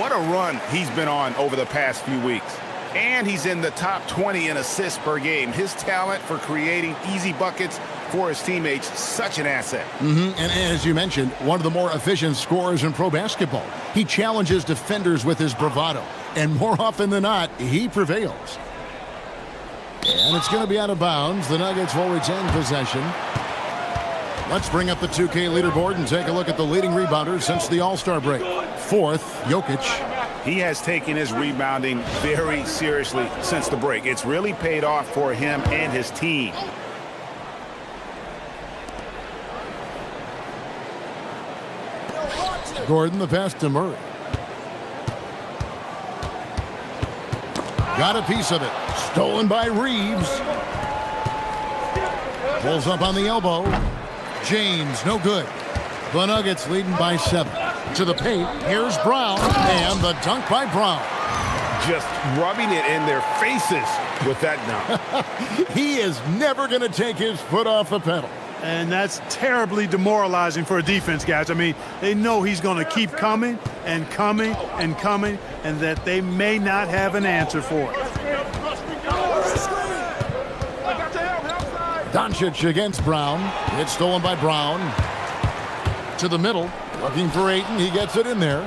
What a run he's been on over the past few weeks. And he's in the top 20 in assists per game. His talent for creating easy buckets for his teammates, such an asset. And as you mentioned, one of the more efficient scorers in pro basketball. He challenges defenders with his bravado. And more often than not, he prevails. And it's going to be out of bounds. The Nuggets will retain possession. Let's bring up the 2K leaderboard and take a look at the leading rebounders since the All-Star break. 4th, Jokic. He has taken his rebounding very seriously since the break. It's really paid off for him and his team. Gordon the pass to Murray. Got a piece of it. Stolen by Reeves. Pulls up on the elbow. James, no good. The Nuggets leading by 7. To the paint, here's Brown, and the dunk by Brown. Just rubbing it in their faces with that dunk. He is never going to take his foot off the pedal. And that's terribly demoralizing for a defense, guys. I mean, they know he's going to keep coming and coming and coming, and that they may not have an answer for it. Doncic against Brown. It's stolen by Brown. To the middle. Looking for Ayton. He gets it in there.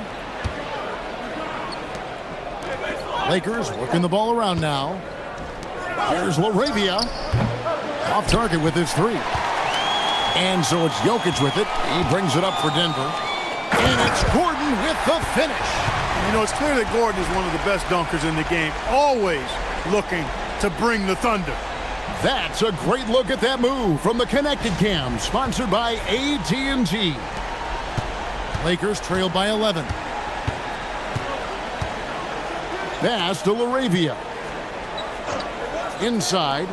Lakers working the ball around now. Here's LaRavia. Off target with his 3. And so it's Jokic with it. He brings it up for Denver. And it's Gordon with the finish. You know, it's clear that Gordon is one of the best dunkers in the game. Always looking to bring the thunder. That's a great look at that move from the Connected Cam, sponsored by AT&T. Lakers trail by 11. Pass to LaRavia. Inside.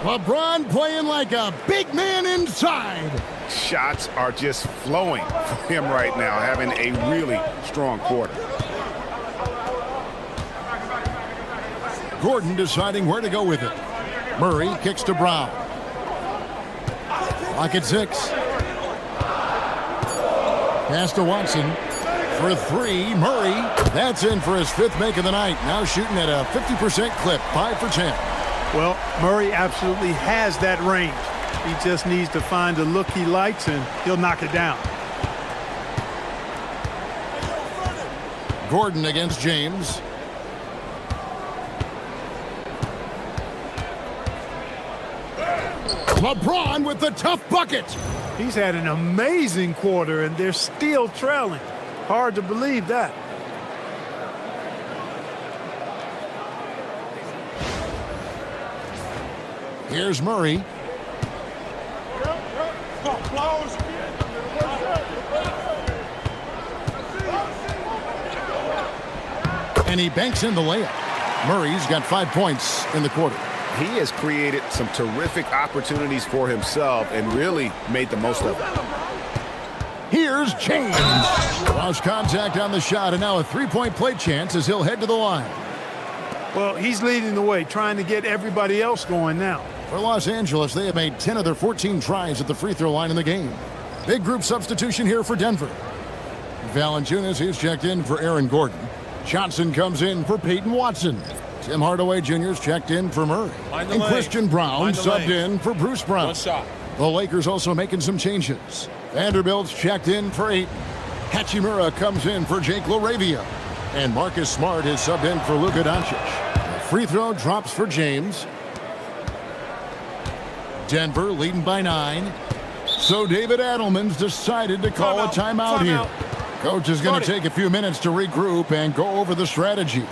LeBron playing like a big man inside. Shots are just flowing for him right now, having a really strong quarter. Gordon deciding where to go with it. Murray kicks to Brown. Lock at 6. Pass to Watson. For 3, Murray. That's in for his 5th make of the night. Now shooting at a 50% clip, 5 for 10. Well, Murray absolutely has that range. He just needs to find the look he likes, and he'll knock it down. Gordon against James. LeBron with the tough bucket. He's had an amazing quarter, and they're still trailing. Hard to believe that. Here's Murray. And he banks in the layup. Murray's got 5 points in the quarter. He has created some terrific opportunities for himself and really made the most of it. Here's James. Lost contact on the shot, and now a 3-point play chance as he'll head to the line. Well, he's leading the way, trying to get everybody else going now. For Los Angeles, they have made 10 of their 14 tries at the free throw line in the game. Big group substitution here for Denver. Valanciunas, he's checked in for Aaron Gordon. Johnson comes in for Peyton Watson. Tim Hardaway Jr.'s checked in for Murray. And Christian Brown subbed in for Bruce Brown. One shot. The Lakers also making some changes. Vanderbilt's checked in for Ayton. Hachimura comes in for Jake LaRavia. And Marcus Smart is subbed in for Luka Doncic. The free throw drops for James. Denver leading by 9. So David Adelman's decided to call a timeout here. Coach is going to take a few minutes to regroup and go over the strategy.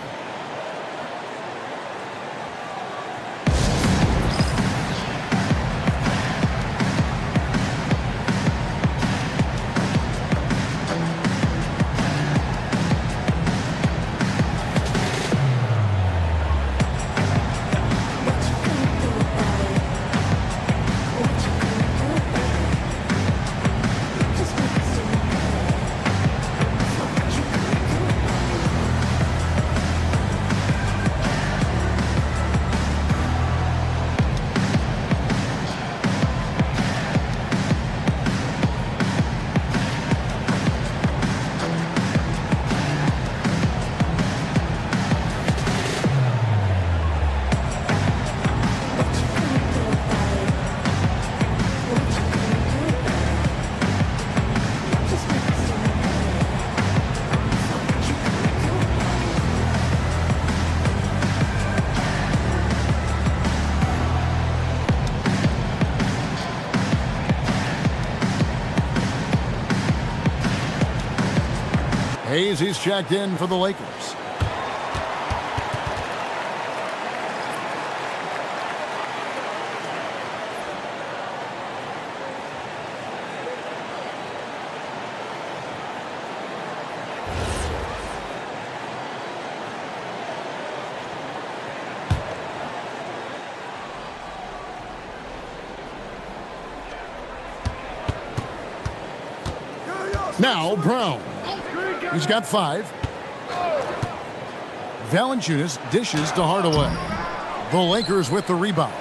Hayes, he's checked in for the Lakers. Now Brown. He's got 5. Valanciunas dishes to Hardaway. The Lakers with the rebound.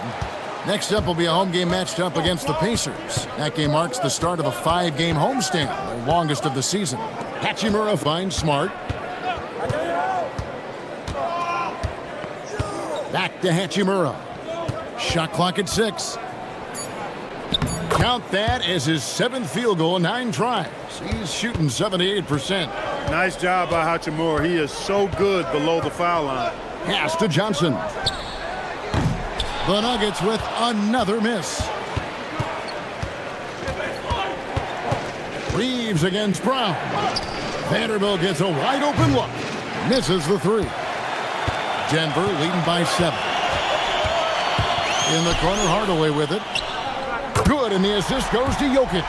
Next up will be a home game matched up against the Pacers. That game marks the start of a 5-game homestand, the longest of the season. Hachimura finds Smart. Back to Hachimura. Shot clock at 6. Count that as his 7th field goal in 9 tries. He's shooting 78%. Nice job by Hachimura. He is so good below the foul line. Pass to Johnson. The Nuggets with another miss. Reeves against Brown. Vanderbilt gets a wide open look. Misses the 3. Denver leading by 7. In the corner, Hardaway with it. Good, and the assist goes to Jokic.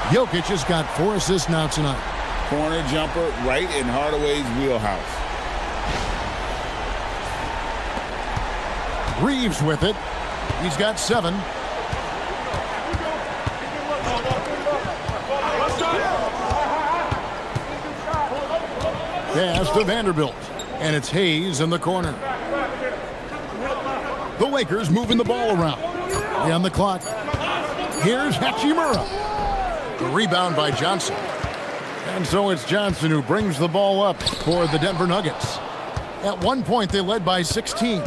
Jokic has got 4 assists now tonight. Corner jumper right in Hardaway's wheelhouse. Reeves with it. He's got 7. Pass to Vanderbilt. And it's Hayes in the corner. The Lakers moving the ball around. On the clock. Here's Hachimura. The rebound by Johnson. And so it's Johnson who brings the ball up for the Denver Nuggets. At one point, they led by 16.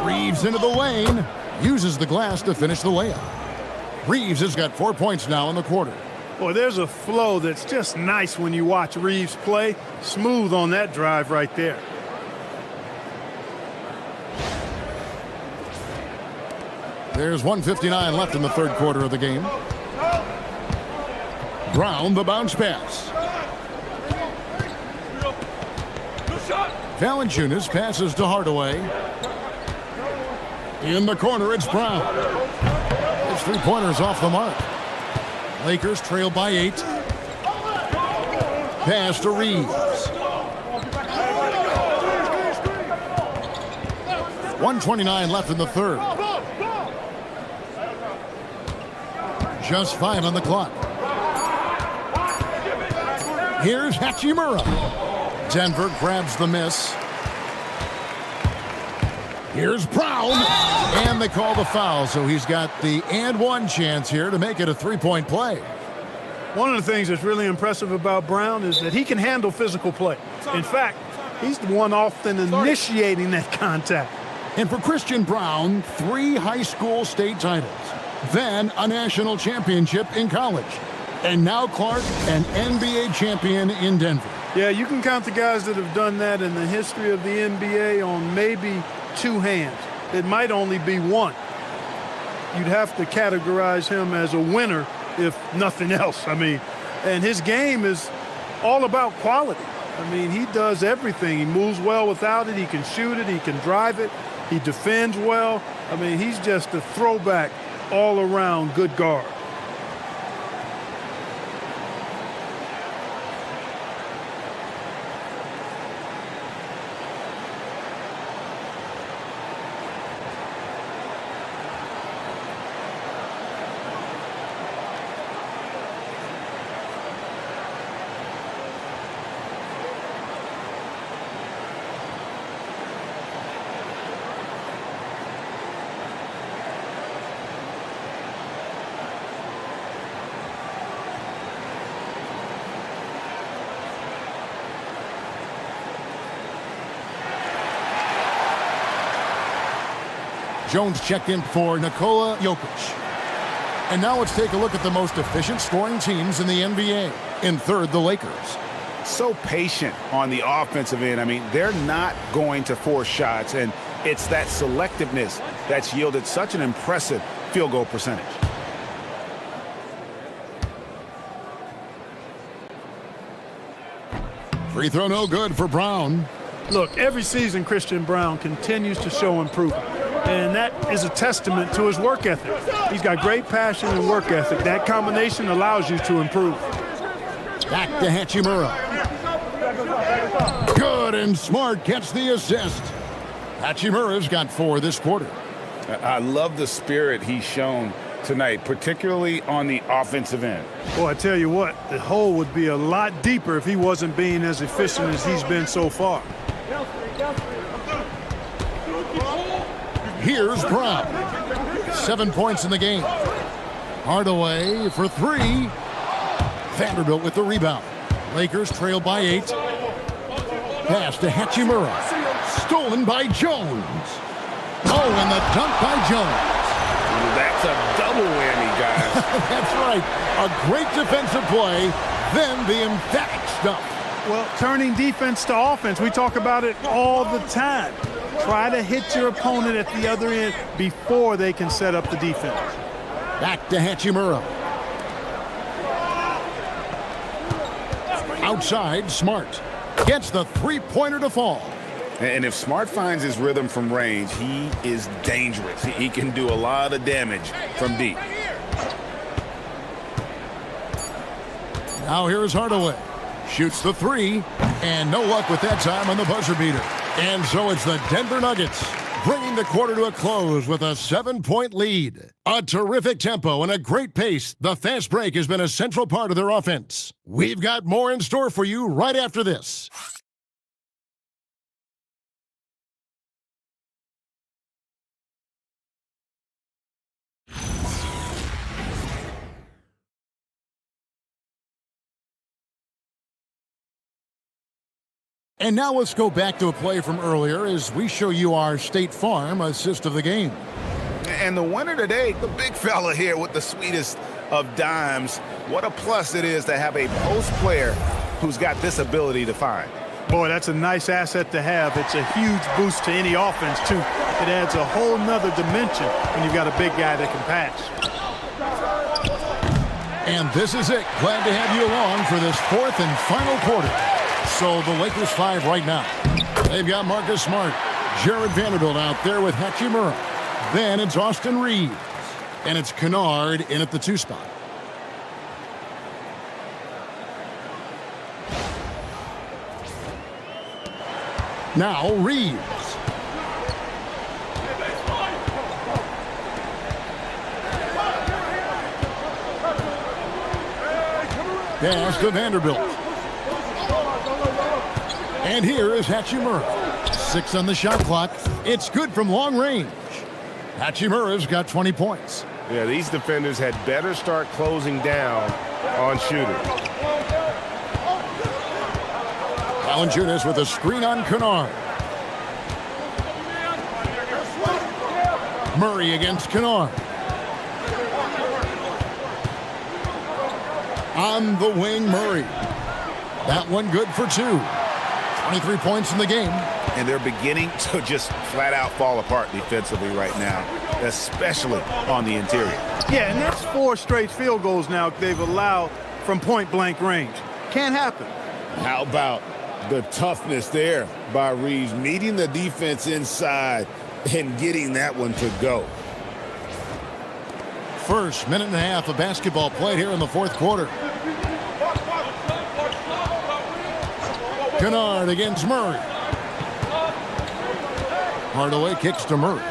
Reeves into the lane. Uses the glass to finish the layup. Reeves has got 4 points now in the quarter. Boy, there's a flow that's just nice when you watch Reeves play. Smooth on that drive right there. There's 1:59 left in the third quarter of the game. Brown, the bounce pass. Valanciunas passes to Hardaway. In the corner, it's Brown. His three-pointers off the mark. Lakers trail by 8. Pass to Reeves. 1:29 left in the third. Just 5 on the clock. Here's Hachimura. Denver grabs the miss. Here's Brown. And they call the foul, so he's got the and one chance here to make it a three-point play. One of the things that's really impressive about Brown is that he can handle physical play. In fact, he's the one often initiating that contact. And for Christian Brown, 3 high school state titles. Then a national championship in college. And now Clark, an NBA champion in Denver. Yeah, you can count the guys that have done that in the history of the NBA on maybe 2 hands. It might only be 1. You'd have to categorize him as a winner, if nothing else. I mean, and his game is all about quality. I mean, he does everything. He moves well without it. He can shoot it. He can drive it. He defends well. I mean, he's just a throwback all-around good guard. Jones checked in for Nikola Jokic. And now let's take a look at the most efficient scoring teams in the NBA. In third, the Lakers. So patient on the offensive end. I mean, they're not going to force shots, and it's that selectiveness that's yielded such an impressive field goal percentage. Free throw no good for Brown. Look, every season Christian Brown continues to show improvement. And that is a testament to his work ethic. He's got great passion and work ethic. That combination allows you to improve. Back to Hachimura. Good, and Smart gets the assist. Hachimura's got 4 this quarter. I love the spirit he's shown tonight, particularly on the offensive end. Well, I tell you what, the hole would be a lot deeper if he wasn't being as efficient as he's been so far. Here's Brown. 7 points in the game. Hardaway for 3. Vanderbilt with the rebound. Lakers trail by 8. Pass to Hachimura. Stolen by Jones. Oh, and the dunk by Jones. That's a double whammy, guys. That's right. A great defensive play, then the emphatic stuff. Well, turning defense to offense, we talk about it all the time. Try to hit your opponent at the other end before they can set up the defense. Back to Hachimura. Outside, Smart gets the three-pointer to fall. And if Smart finds his rhythm from range, he is dangerous. He can do a lot of damage from deep. Now here's Hardaway. Shoots the 3, and no luck with that time on the buzzer beater. And so it's the Denver Nuggets bringing the quarter to a close with a 7-point lead. A terrific tempo and a great pace. The fast break has been a central part of their offense. We've got more in store for you right after this. And now let's go back to a play from earlier as we show you our State Farm assist of the game. And the winner today, the big fella here with the sweetest of dimes. What a plus it is to have a post player who's got this ability to find. Boy, that's a nice asset to have. It's a huge boost to any offense, too. It adds a whole nother dimension when you've got a big guy that can pass. And this is it. Glad to have you along for this fourth and final quarter. So the Lakers 5 right now. They've got Marcus Smart, Jared Vanderbilt out there with Hachimura. Then it's Austin Reeves. And it's Kennard in at the 2 spot. Now Reeves. Pass to Vanderbilt. And here is Hachimura. 6 on the shot clock. It's good from long range. Hachimura's got 20 points. Yeah, these defenders had better start closing down on shooters. Valanciunas with a screen on Kennard. Murray against Kennard. On the wing, Murray. That one good for 2. 23 points in the game. And they're beginning to just flat out fall apart defensively right now, especially on the interior. Yeah, and that's 4 straight field goals now they've allowed from point-blank range. Can't happen. How about the toughness there by Reeves, meeting the defense inside and getting that one to go. First minute and a half of basketball played here in the fourth quarter. Kennard against Murray. Hardaway kicks to Murray.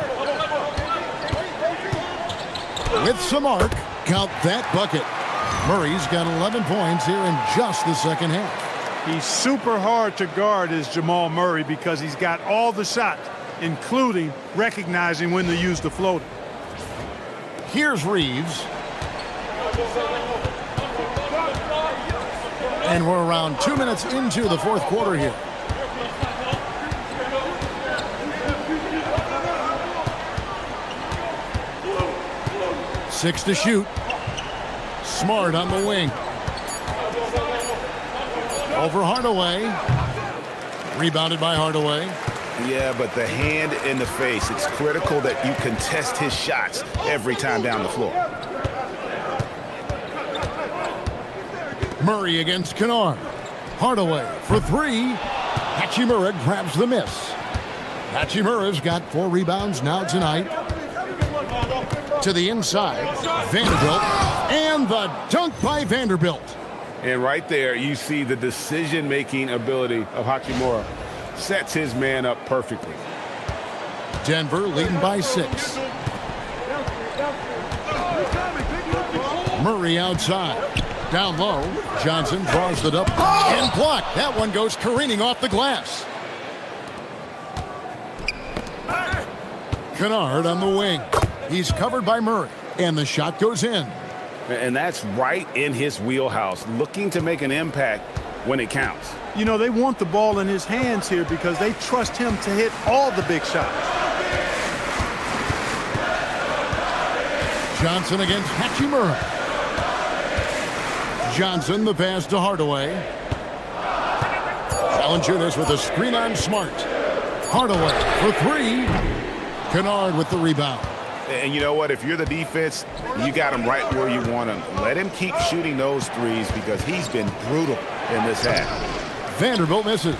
With some arc, count that bucket. Murray's got 11 points here in just the second half. He's super hard to guard as Jamal Murray because he's got all the shots, including recognizing when to use the floater. Here's Reeves. And we're around 2 minutes into the fourth quarter here. Six to shoot. Smart on the wing. Over Hardaway. Rebounded by Hardaway. Yeah, but the hand in the face, it's critical that you contest his shots every time down the floor. Murray against Kennard. Hardaway for 3. Hachimura grabs the miss. Hachimura's got 4 rebounds now tonight. To the inside, Vanderbilt, and the dunk by Vanderbilt. And right there, you see the decision-making ability of Hachimura. Sets his man up perfectly. Denver leading by 6. Murray outside. Down low. Johnson draws it up and blocked. That one goes careening off the glass. Kennard on the wing. He's covered by Murray. And the shot goes in. And that's right in his wheelhouse, looking to make an impact when it counts. You know, they want the ball in his hands here because they trust him to hit all the big shots. Johnson against Hachimura. Johnson, the pass to Hardaway. Valanciunas with a screen on Smart. Hardaway for 3. Kennard with the rebound. And you know what? If you're the defense, you got him right where you want him. Let him keep shooting those threes because he's been brutal in this half. Vanderbilt misses.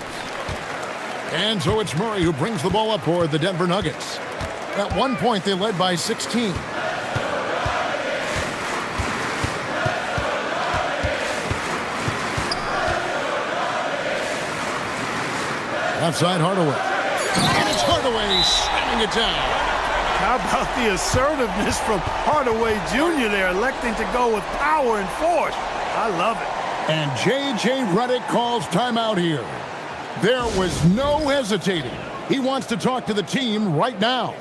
And so it's Murray who brings the ball up for the Denver Nuggets. At one point, they led by 16. Outside Hardaway. And it's Hardaway slamming it down. How about the assertiveness from Hardaway Jr. there, electing to go with power and force. I love it. And J.J. Redick calls timeout here. There was no hesitating. He wants to talk to the team right now.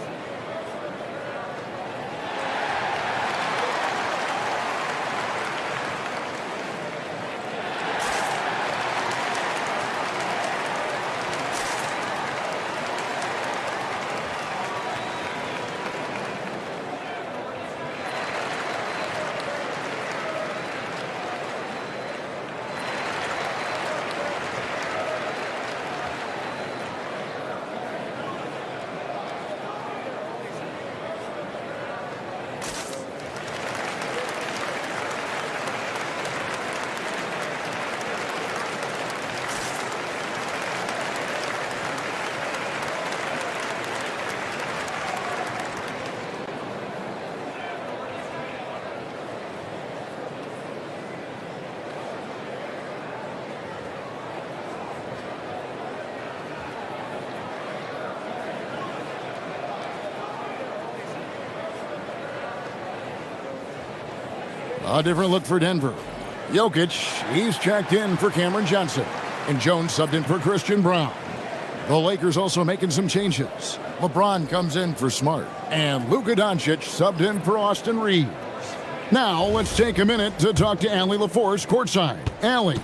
A different look for Denver. Jokic, he's checked in for Cameron Johnson. And Jones subbed in for Christian Brown. The Lakers also making some changes. LeBron comes in for Smart. And Luka Doncic subbed in for Austin Reeves. Now, let's take a minute to talk to Allie LaForce courtside. Allie.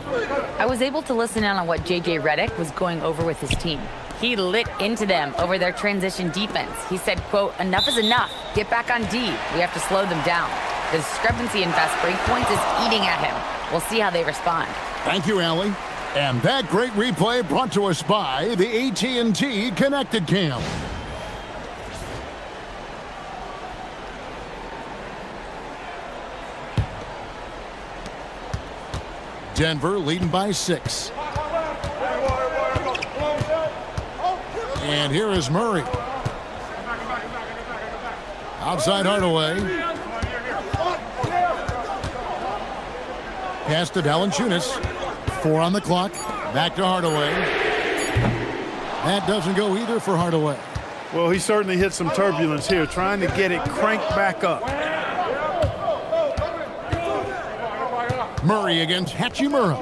I was able to listen in on what J.J. Redick was going over with his team. He lit into them over their transition defense. He said, quote, enough is enough. Get back on D. We have to slow them down. The discrepancy in fast break points is eating at him. We'll see how they respond. Thank you, Allie. And that great replay brought to us by the AT&T Connected Cam. Denver leading by 6. And here is Murray. Outside Hardaway. Pass to Valanciunas. 4 on the clock. Back to Hardaway. That doesn't go either for Hardaway. Well, he certainly hit some turbulence here, trying to get it cranked back up. Murray against Hachimura.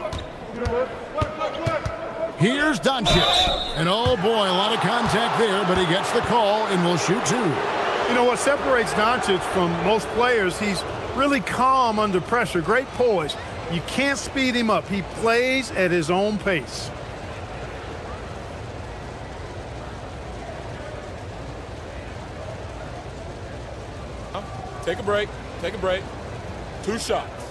Here's Doncic. And oh boy, a lot of contact there, but he gets the call and will shoot 2. You know what separates Doncic from most players, he's really calm under pressure, great poise. You can't speed him up. He plays at his own pace. Take a break. Take a break. 2 shots.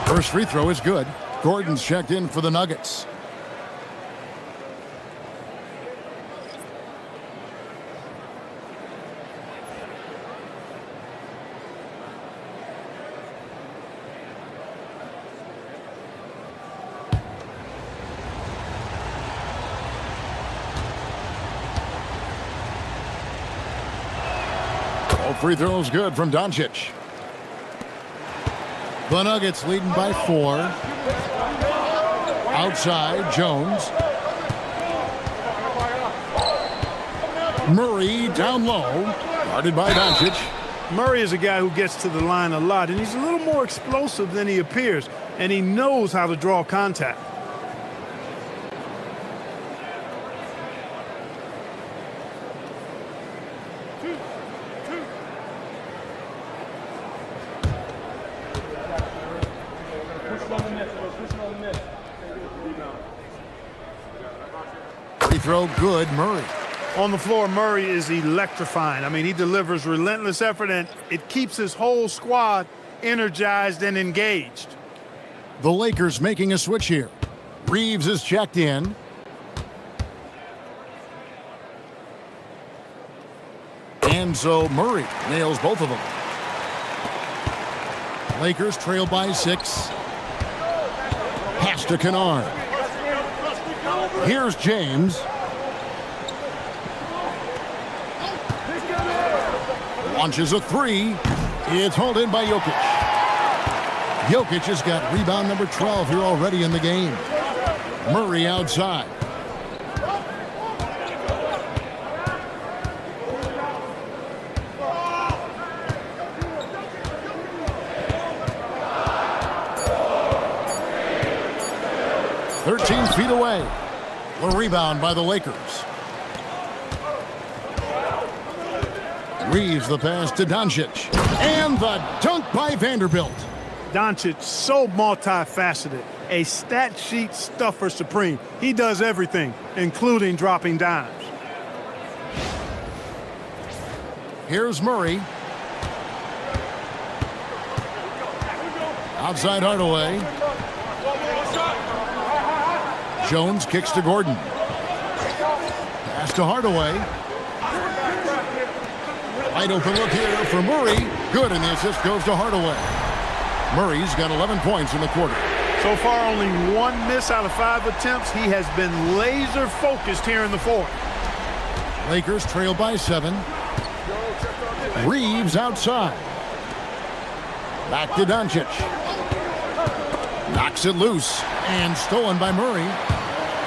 First free throw is good. Gordon's checked in for the Nuggets. All free throws good from Doncic. The Nuggets leading by 4. Outside, Jones. Murray down low. Guarded by Doncic. Murray is a guy who gets to the line a lot, and he's a little more explosive than he appears, and he knows how to draw contact. Free throw good, Murray. On the floor, Murray is electrifying. I mean, he delivers relentless effort, and it keeps his whole squad energized and engaged. The Lakers making a switch here. Reeves is checked in. And so Murray nails both of them. Lakers trail by 6. Pass to Kennard. Here's James. Launches a 3. It's hauled in by Jokic. Jokic has got rebound number 12 here already in the game. Murray outside. Feet away. The rebound by the Lakers. Reeves the pass to Doncic. And the dunk by Vanderbilt. Doncic, so multifaceted. A stat sheet stuffer supreme. He does everything, including dropping dimes. Here's Murray. Outside Hardaway. Jones kicks to Gordon. Pass to Hardaway. Wide open look here for Murray. Good, and the assist goes to Hardaway. Murray's got 11 points in the quarter. So far, only 1 miss out of 5 attempts. He has been laser focused here in the fourth. Lakers trail by 7. Reeves outside. Back to Doncic. Knocks it loose and stolen by Murray.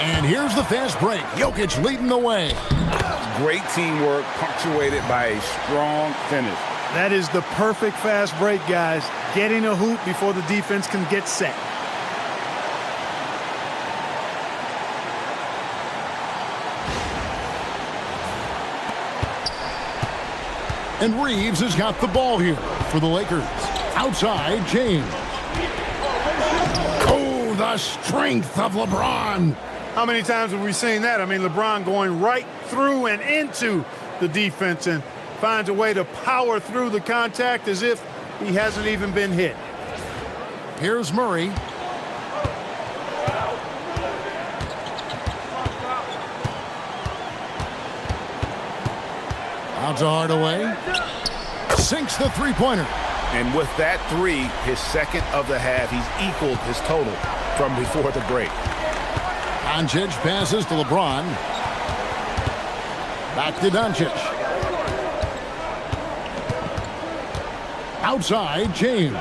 And here's the fast break. Jokic leading the way. Great teamwork punctuated by a strong finish. That is the perfect fast break, guys. Getting a hoop before the defense can get set. And Reeves has got the ball here for the Lakers. Outside, James. Oh, the strength of LeBron. How many times have we seen that? I mean, LeBron going right through and into the defense and finds a way to power through the contact as if he hasn't even been hit. Here's Murray. Out to Hardaway. Sinks the three-pointer. And with that three, his second of the half, he's equaled his total from before the break. Doncic passes to LeBron. Back to Doncic. Outside, James.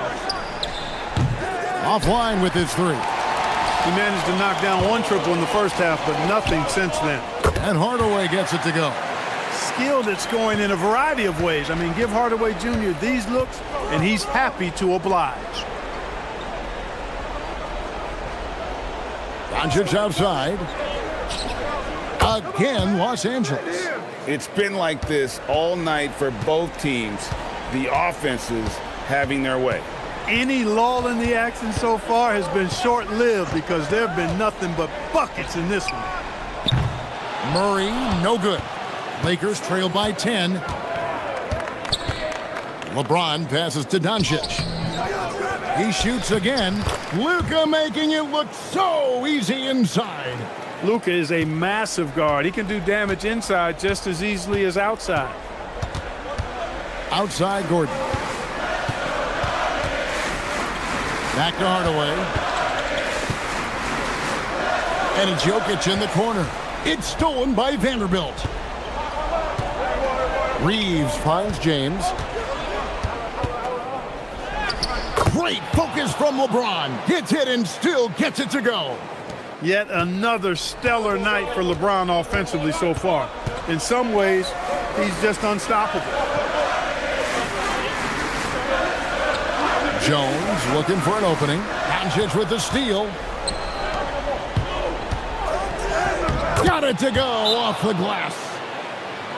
Offline with his three. He managed to knock down one triple in the first half, but nothing since then. And Hardaway gets it to go. Skill that's going in a variety of ways. I mean, give Hardaway Jr. these looks, and he's happy to oblige. Doncic outside. Again, Los Angeles. It's been like this all night for both teams. The offenses having their way. Any lull in the action so far has been short-lived because there have been nothing but buckets in this one. Murray, no good. Lakers trail by 10. LeBron passes to Doncic. He shoots again. Luka making it look so easy inside. Luka is a massive guard. He can do damage inside just as easily as outside. Outside, Gordon. Back to Hardaway. And it's Jokic in the corner. It's stolen by Vanderbilt. Reeves finds James. Great focus from LeBron. Gets hit and still gets it to go. Yet another stellar night for LeBron offensively so far. In some ways, he's just unstoppable. Jones looking for an opening. Doncic with the steal. Got it to go off the glass.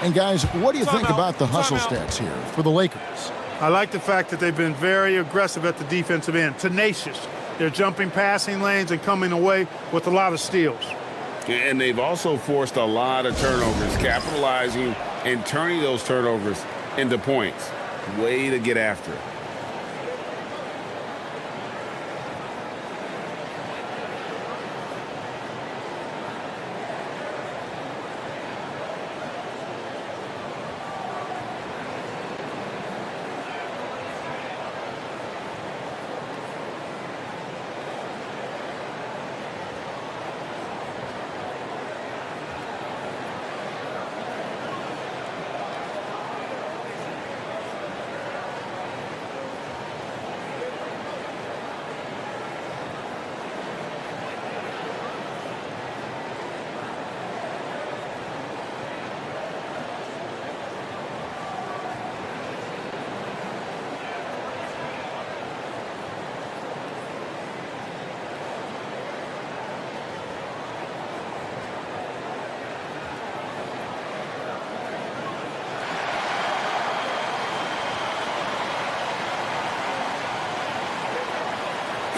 And guys, what do you think about the hustle stats here for the Lakers? I like the fact that they've been very aggressive at the defensive end, tenacious. They're jumping passing lanes and coming away with a lot of steals. And they've also forced a lot of turnovers, capitalizing and turning those turnovers into points. Way to get after it.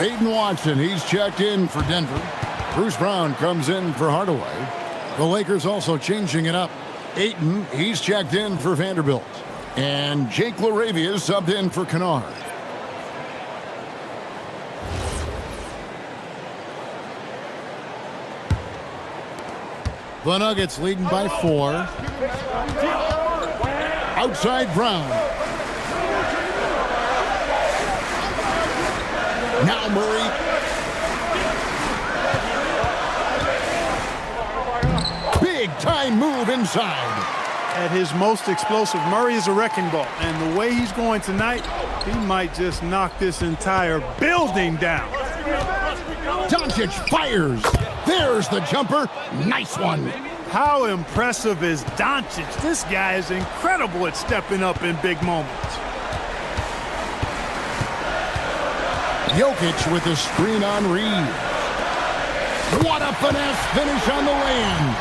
Peyton Watson, he's checked in for Denver. Bruce Brown comes in for Hardaway. The Lakers also changing it up. Ayton, he's checked in for Vanderbilt. And Jake LaRavia subbed in for Kennard. The Nuggets leading by 4. Outside Brown. Now Murray. Big time move inside. At his most explosive, Murray is a wrecking ball. And the way he's going tonight, he might just knock this entire building down. Doncic fires. There's the jumper. Nice one. How impressive is Doncic? This guy is incredible at stepping up in big moments. Jokic with a screen on Reed. What a finesse finish on the lane.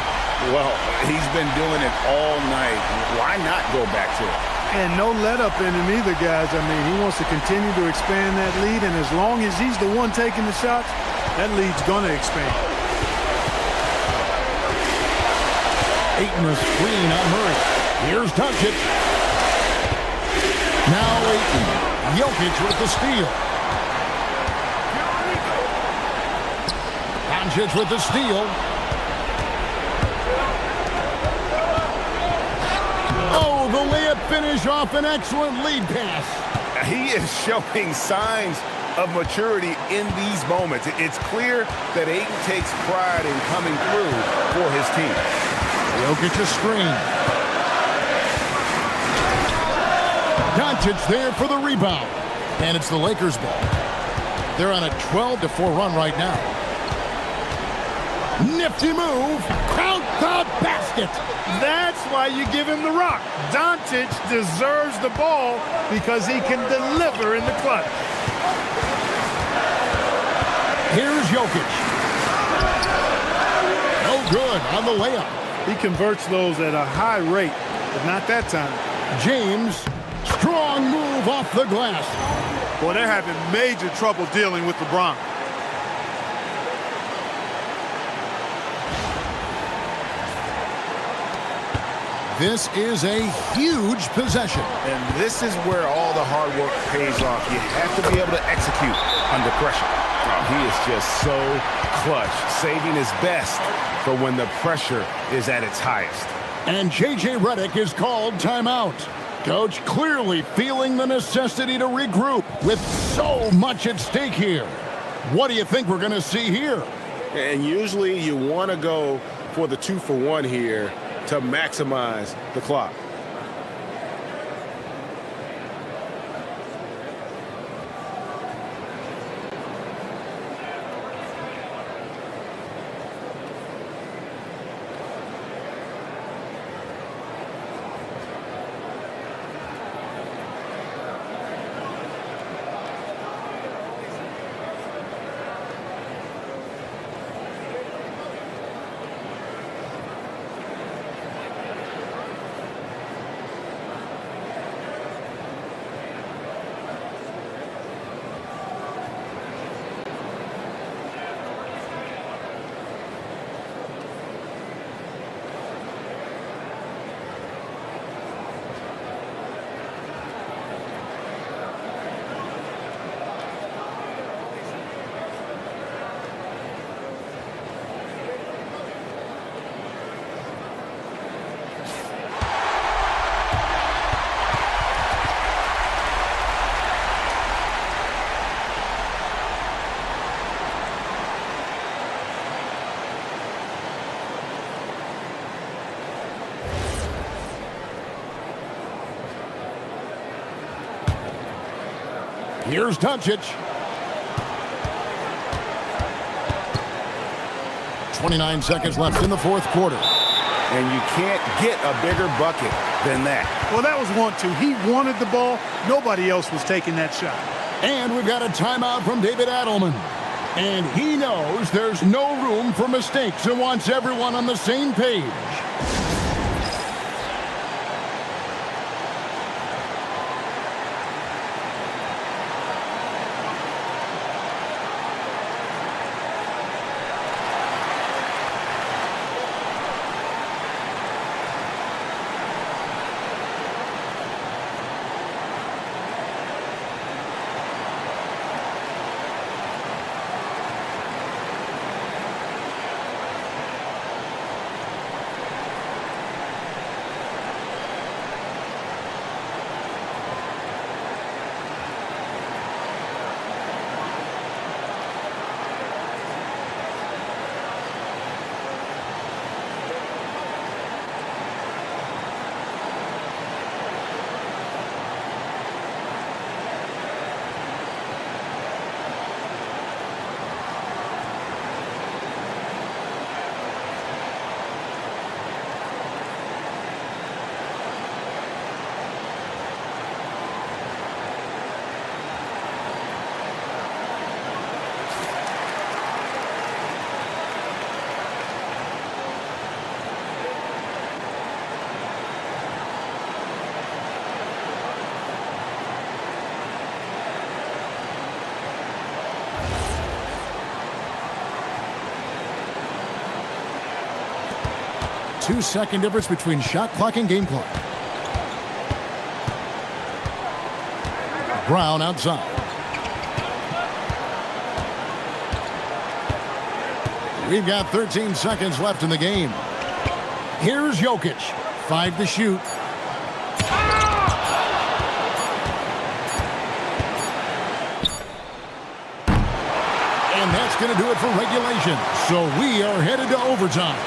Well, he's been doing it all night. Why not go back to it? And no let up in him either, guys. I mean, he wants to continue to expand that lead, and as long as he's the one taking the shots, that lead's going to expand. Ayton a screen on Murray. Here's Doncic. Now Ayton. Jokic with the steal. Doncic with the steal. Oh, the layup finish off an excellent lead pass. He is showing signs of maturity in these moments. It's clear that Ayton takes pride in coming through for his team. Jokic a screen. Doncic there for the rebound. And it's the Lakers ball. They're on a 12-4 run right now. Nifty move. Count the basket. That's why you give him the rock. Doncic deserves the ball because he can deliver in the clutch. Here's Jokic. No good on the layup. He converts those at a high rate, but not that time. James, strong move off the glass. Boy, they're having major trouble dealing with LeBron. This is a huge possession. And this is where all the hard work pays off. You have to be able to execute under pressure. Oh, he is just so clutch, saving his best for when the pressure is at its highest. And J.J. Redick is called timeout. Coach clearly feeling the necessity to regroup with so much at stake here. What do you think we're going to see here? And usually you want to go for the 2-for-1 here to maximize the clock. Here's Doncic. 29 seconds left in the fourth quarter. And you can't get a bigger bucket than that. Well, that was 1-2. He wanted the ball. Nobody else was taking that shot. And we've got a timeout from David Adelman. And he knows there's no room for mistakes and wants everyone on the same page. 2-second difference between shot clock and game clock. Brown outside. We've got 13 seconds left in the game. Here's Jokic. 5 to shoot. And that's going to do it for regulation. So we are headed to overtime.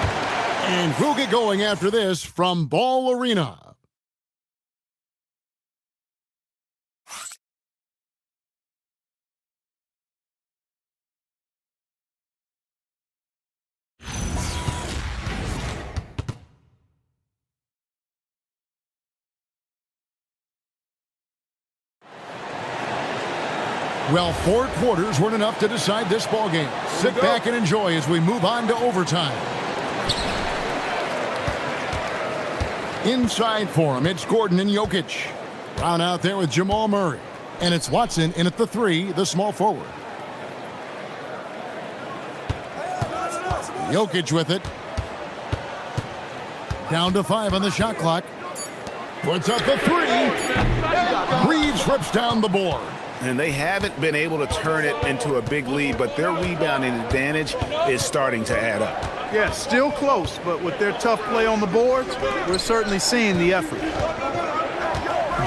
And we'll get going after this from Ball Arena. Well, 4 quarters weren't enough to decide this ball game. Sit back and enjoy as we move on to overtime. Inside for him, it's Gordon and Jokic. Brown out there with Jamal Murray. And it's Watson in at the 3, the small forward. Jokic with it. Down to 5 on the shot clock. Puts up the 3. Reeves rips down the board. And they haven't been able to turn it into a big lead, but their rebounding advantage is starting to add up. Yeah, still close, but with their tough play on the boards, we're certainly seeing the effort.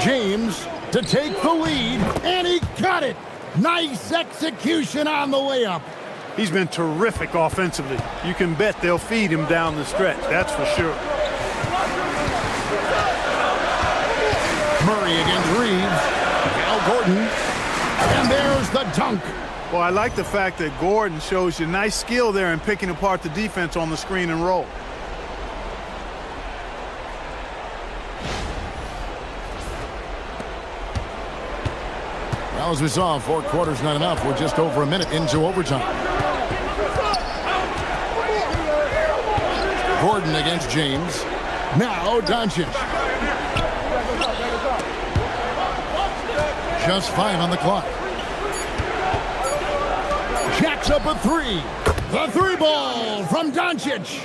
James to take the lead, and he got it. Nice execution on the layup. He's been terrific offensively. You can bet they'll feed him down the stretch, that's for sure. Murray against Reeves. Now Gordon. And there's the dunk. Well, I like the fact that Gordon shows you nice skill there in picking apart the defense on the screen and roll. Well, as we saw, 4 quarters not enough. We're just over a minute into overtime. Gordon against James. Now Doncic. Just 5 on the clock. Jacks up a 3. The 3 ball from Doncic.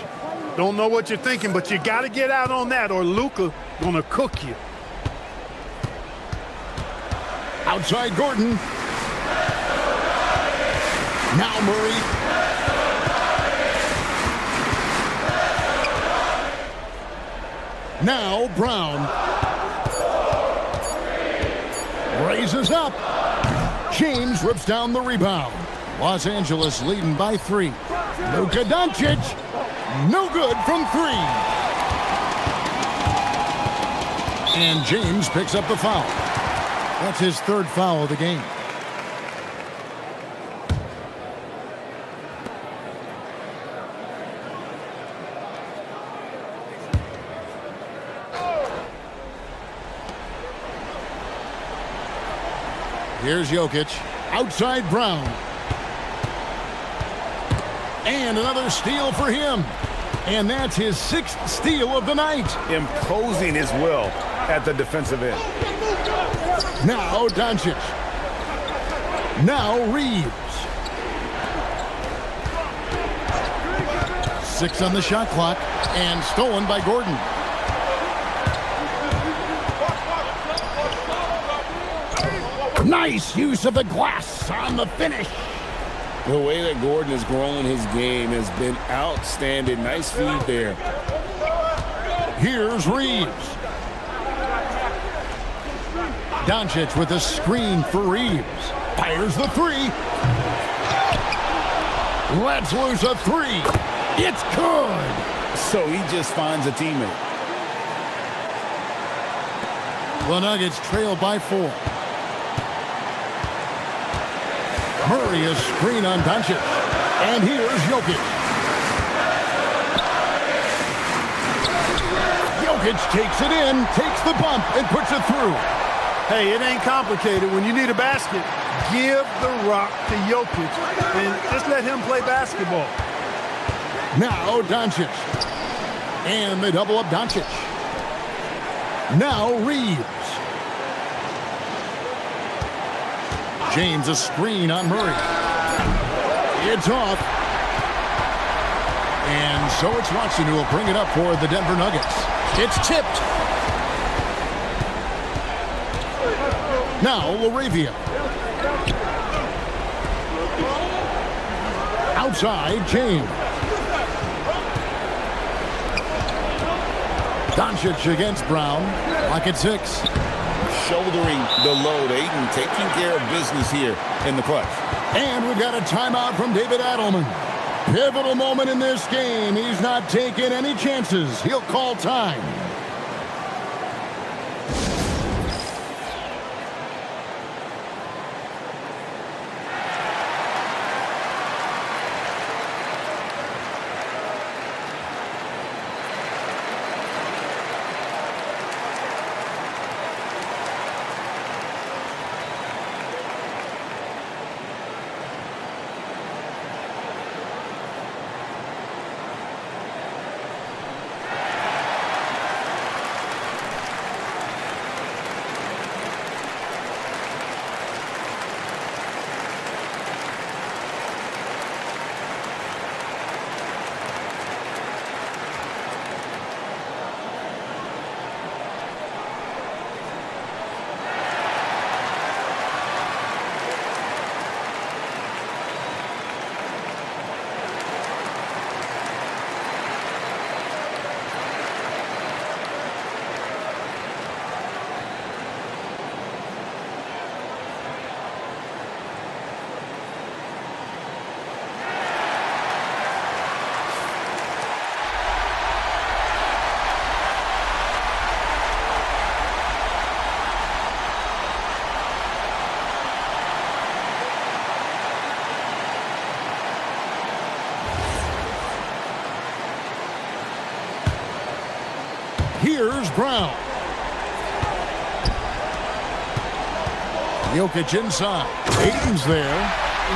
Don't know what you're thinking, but you got to get out on that or Luka gonna cook you. Outside Gordon. Now Murray. Now Brown. Raises up. James rips down the rebound. Los Angeles leading by 3. Luka Doncic. No good from 3. And James picks up the foul. That's his 3rd foul of the game. Here's Jokic. Outside Brown. And another steal for him. And that's his 6th steal of the night. Imposing his will at the defensive end. Now Doncic. Now Reeves. 6 on the shot clock. And stolen by Gordon. Nice use of the glass on the finish. The way that Gordon has grown his game has been outstanding. Nice feed there. Here's Reeves. Doncic with a screen for Reeves. Fires the 3. Lets loose a 3. It's good. So he just finds a teammate. The Nuggets trail by 4. Murray a screen on Doncic. And here's Jokic. Jokic takes it in, takes the bump, and puts it through. Hey, it ain't complicated. When you need a basket, give the rock to Jokic and just let him play basketball. Now Doncic. And they double up Doncic. Now Reeves. James a screen on Murray. It's off. And so it's Watson who will bring it up for the Denver Nuggets. It's tipped. Now LaRavia. Outside, James. Doncic against Brown. Lock at 6. Shouldering the load. Ayton taking care of business here in the clutch. And we've got a timeout from David Adelman. Pivotal moment in this game. He's not taking any chances. He'll call time. Here's Brown. Jokic inside. Ayton's there.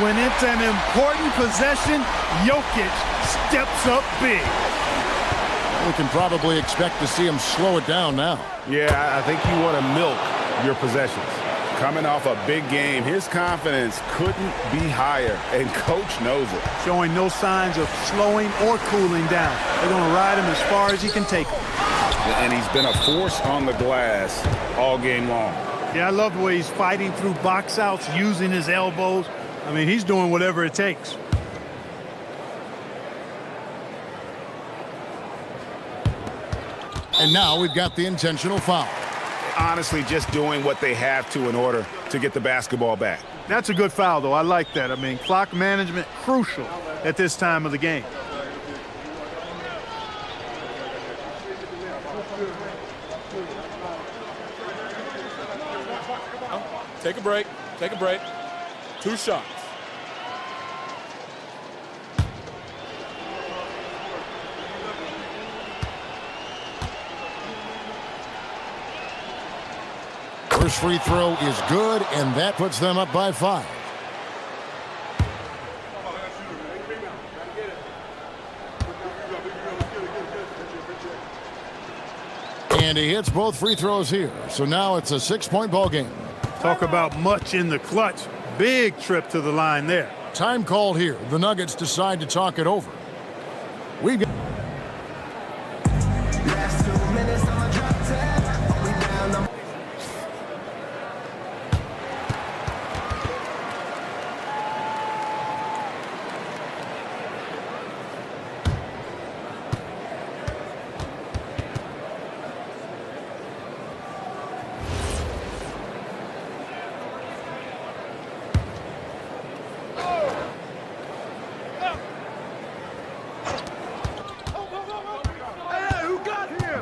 When it's an important possession, Jokic steps up big. We can probably expect to see him slow it down now. Yeah, I think you want to milk your possessions. Coming off a big game, his confidence couldn't be higher, and coach knows it. Showing no signs of slowing or cooling down. They're going to ride him as far as he can take him. And he's been a force on the glass all game long. Yeah, I love the way he's fighting through box outs, using his elbows. I mean, he's doing whatever it takes. And now we've got the intentional foul. Honestly, just doing what they have to in order to get the basketball back. That's a good foul, though. I like that. I mean, clock management, crucial at this time of the game. Take a break. Take a break. 2 shots. First free throw is good, and that puts them up by 5. And he hits both free throws here. So now it's a 6-point ball game. Talk about much in the clutch. Big trip to the line there. Time called here. The Nuggets decide to talk it over. We've got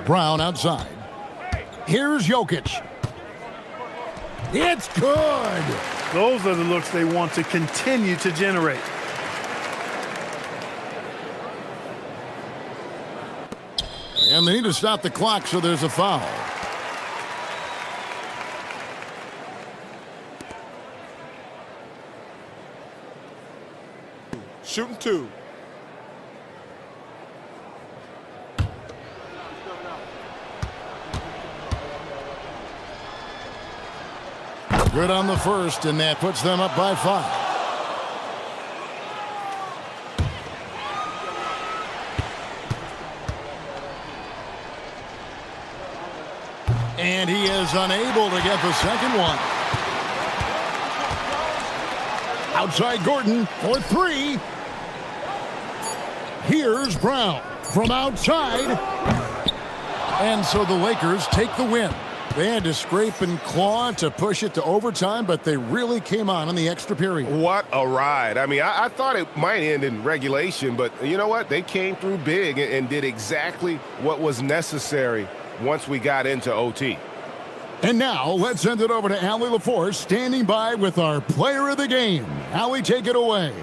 Brown outside. Here's Jokic. It's good. Those are the looks they want to continue to generate. And they need to stop the clock, so there's a foul. Shooting 2. Good on the first, and that puts them up by 5. And he is unable to get the second one. Outside Gordon for three. Here's Brown from outside. And so the Lakers take the win. They had to scrape and claw to push it to overtime, but they really came on in the extra period. What a ride. I mean, I thought it might end in regulation, but you know what? They came through big and did exactly what was necessary once we got into OT. And now let's send it over to Allie LaForce, standing by with our player of the game. Allie, take it away.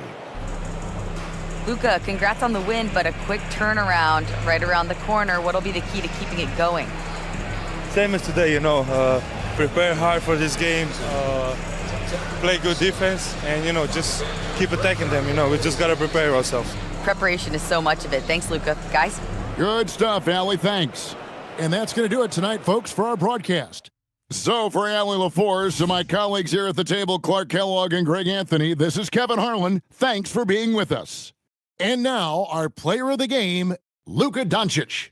Luka, congrats on the win, but a quick turnaround right around the corner. What'll be the key to keeping it going? Same as today, prepare hard for this game, play good defense, and, just keep attacking them. We just got to prepare ourselves. Preparation is so much of it. Thanks, Luka. Guys? Good stuff, Allie. Thanks. And that's going to do it tonight, folks, for our broadcast. So for Allie LaForce and my colleagues here at the table, Clark Kellogg and Greg Anthony, this is Kevin Harlan. Thanks for being with us. And now, our player of the game, Luka Doncic.